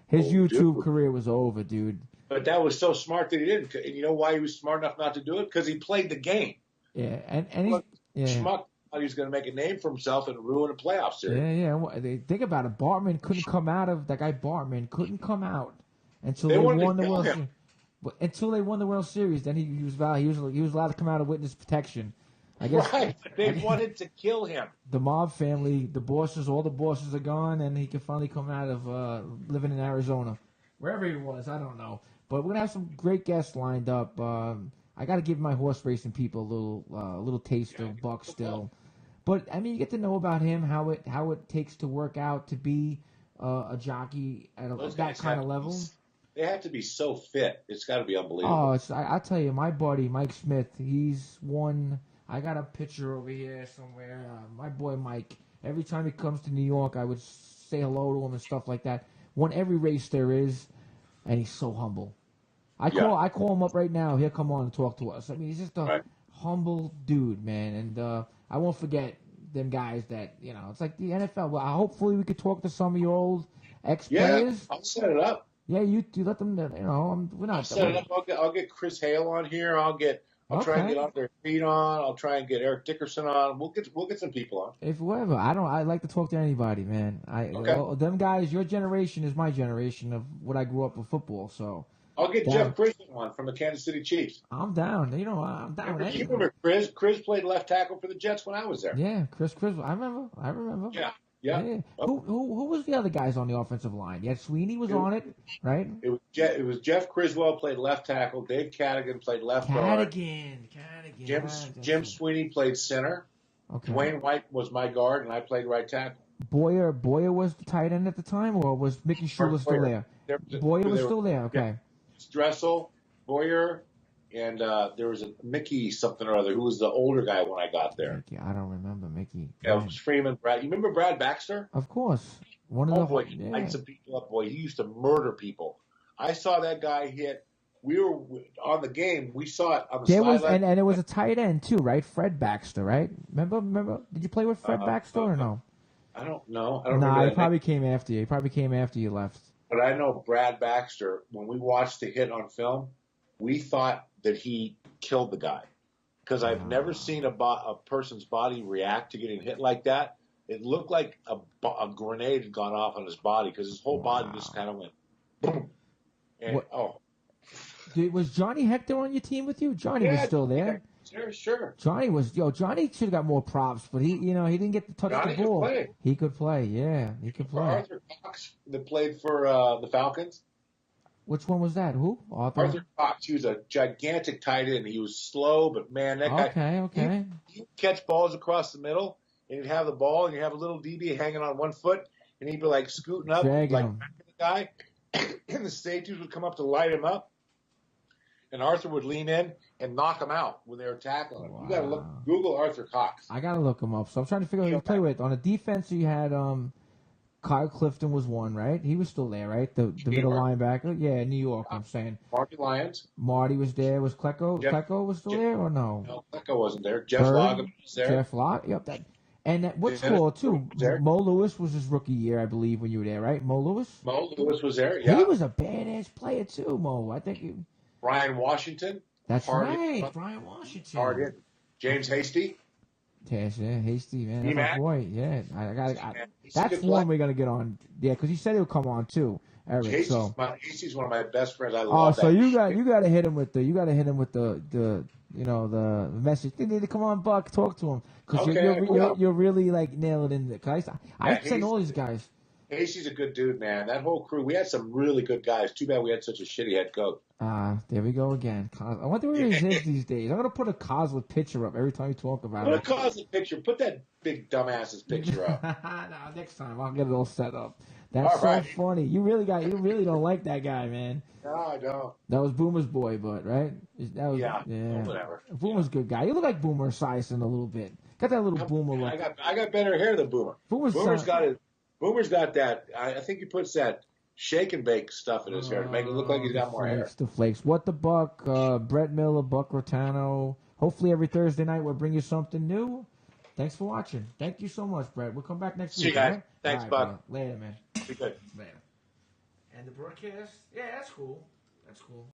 Speaker 2: His YouTube career was over, dude.
Speaker 3: But that was so smart that he didn't. And you know why he was smart enough not to do it? Because he played the game.
Speaker 2: Yeah, and he's
Speaker 3: schmuck. He was going to make a name for himself and ruin a playoff series.
Speaker 2: Yeah. Think about it. Bartman couldn't come out of that guy. Bartman couldn't come out until they won the World Series. Until they won the World Series, then he was allowed to come out of witness protection. I guess.
Speaker 3: Right. They wanted to kill him.
Speaker 2: The mob family, all the bosses are gone, and he can finally come out of living in Arizona, wherever he was. I don't know. But we're gonna have some great guests lined up. I got to give my horse racing people a little taste of Buck still. But I mean, you get to know about him, how it takes to work out to be a jockey at that kind of level.
Speaker 3: They have to be so fit. It's got to be unbelievable.
Speaker 2: Oh, I tell you, my buddy Mike Smith, he's won. I got a picture over here somewhere. My boy Mike. Every time he comes to New York, I would say hello to him and stuff like that. Won every race there is, and he's so humble. I call him up right now. He'll come on and talk to us. I mean, he's just a humble dude, man. And I won't forget them guys that, it's like the NFL. Well, hopefully we could talk to some of your old ex-players.
Speaker 3: Yeah, I'll set it up.
Speaker 2: Yeah, you let them, we're not.
Speaker 3: I'll set it up. I'll get Chris Hale on here. I'll try and get Andre Reed on. I'll try and get Eric Dickerson on. We'll get some people on.
Speaker 2: If whoever. I like to talk to anybody, man. Them guys, your generation is my generation of what I grew up with football, so.
Speaker 3: I'll get Jeff Christian on from the Kansas City Chiefs.
Speaker 2: I'm down. I'm down.
Speaker 3: You remember Chris? Chris played left tackle for the Jets when I was there.
Speaker 2: Yeah, Chris. I remember.
Speaker 3: Yeah.
Speaker 2: Who was the other guys on the offensive line? Yeah, Sweeney was on it, right?
Speaker 3: It was Jeff Criswell played left tackle. Dave Cadigan played left guard. Jim Sweeney played center.
Speaker 2: Okay.
Speaker 3: Dwayne White was my guard, and I played right tackle.
Speaker 2: Boyer was the tight end at the time, or was Mickey Schuler still there? Boyer was still there. Okay.
Speaker 3: Dressel, Boyer, and there was a Mickey something or other who was the older guy when I got there.
Speaker 2: Mickey, I don't remember Mickey.
Speaker 3: Yeah, it was Freeman. Brad, you remember Brad Baxter?
Speaker 2: Of course.
Speaker 3: He lights some people up, boy. He used to murder people. I saw that guy hit. We were on the game. We saw it on the sideline.
Speaker 2: And it was a tight end too, right? Fred Baxter, right? Remember? Did you play with Fred Baxter or no?
Speaker 3: I don't know. I don't remember.
Speaker 2: Nah, he probably came after you. He probably came after you left.
Speaker 3: But I know Brad Baxter, when we watched the hit on film, we thought that he killed the guy. Because I've never seen a person's body react to getting hit like that. It looked like a grenade had gone off on his body because his whole body just kind of went boom. And,
Speaker 2: Dude, was Johnny Hector on your team with you? Johnny was still there.
Speaker 3: Sure.
Speaker 2: Johnny should have got more props, but he didn't get to touch the ball. He could play, he could play.
Speaker 3: Arthur Cox that played for the Falcons.
Speaker 2: Which one was that? Who?
Speaker 3: Arthur Cox. He was a gigantic tight end. He was slow, but man, that guy.
Speaker 2: Okay.
Speaker 3: He'd catch balls across the middle, and he'd have the ball, and you'd have a little DB hanging on one foot, and he'd be like scooting up, like the guy, and the safeties would come up to light him up. And Arthur would lean in and knock him out when they were tackling him. Wow. You got to Google Arthur Cox.
Speaker 2: I got to look him up. So I'm trying to figure out who to play with. On the defense, you had Kyle Clifton was one, right? He was still there, right? The middle linebacker. Yeah, New York, I'm saying.
Speaker 3: Marty Lyons.
Speaker 2: Marty was there. Was Klecko? Klecko was still there or no?
Speaker 3: No, Klecko wasn't there. Jeff Logan was there.
Speaker 2: Jeff Logan, yep. And what score, too? Mo Lewis was his rookie year, I believe, when you were there, right? Mo Lewis?
Speaker 3: Mo Lewis was there, yeah.
Speaker 2: He was a badass player, too, Mo. I think
Speaker 3: Brian Washington.
Speaker 2: That's right. Brian Washington.
Speaker 3: Hard hit. James Hasty.
Speaker 2: Hasty, man. That's my boy. Yeah. That's one we're going to get on. Yeah, because he said he'll come on, too, Eric.
Speaker 3: Hasty's one of my best friends. I love that.
Speaker 2: So you got to hit him with the message. They need to come on, Buck. Talk to him. Because you're really, like, nailing in there. I send all these guys.
Speaker 3: Casey's a good dude, man. That whole crew, we had some really good guys. Too bad we had such a shitty head coach.
Speaker 2: There we go again. I wonder where he is these days. I'm going to put a Cosworth picture up every time you talk about it.
Speaker 3: Put a Cosworth picture. Put that big dumbass's picture up.
Speaker 2: No, next time I'll get it all set up. That's so funny. You really don't like that guy, man.
Speaker 3: No, I don't.
Speaker 2: That was Boomer's boy, but right? That was,
Speaker 3: yeah. Well, whatever.
Speaker 2: Boomer's a good guy. You look like Boomer Esiason a little bit. Got that little Boomer look.
Speaker 3: I got better hair than Boomer. Boomer's got that. I think he puts that shake and bake stuff in his hair to make it look like he's got more hair.
Speaker 2: The flakes. What the Buck? Brett Miller, Buck Grottano. Hopefully every Thursday night we'll bring you something new. Thanks for watching. Thank you so much, Brett. We'll come back next week.
Speaker 3: See you guys.
Speaker 2: Right?
Speaker 3: Thanks, Buck.
Speaker 2: Later, man.
Speaker 3: Be good.
Speaker 2: Later. And the broadcast? Yeah, that's cool. That's cool.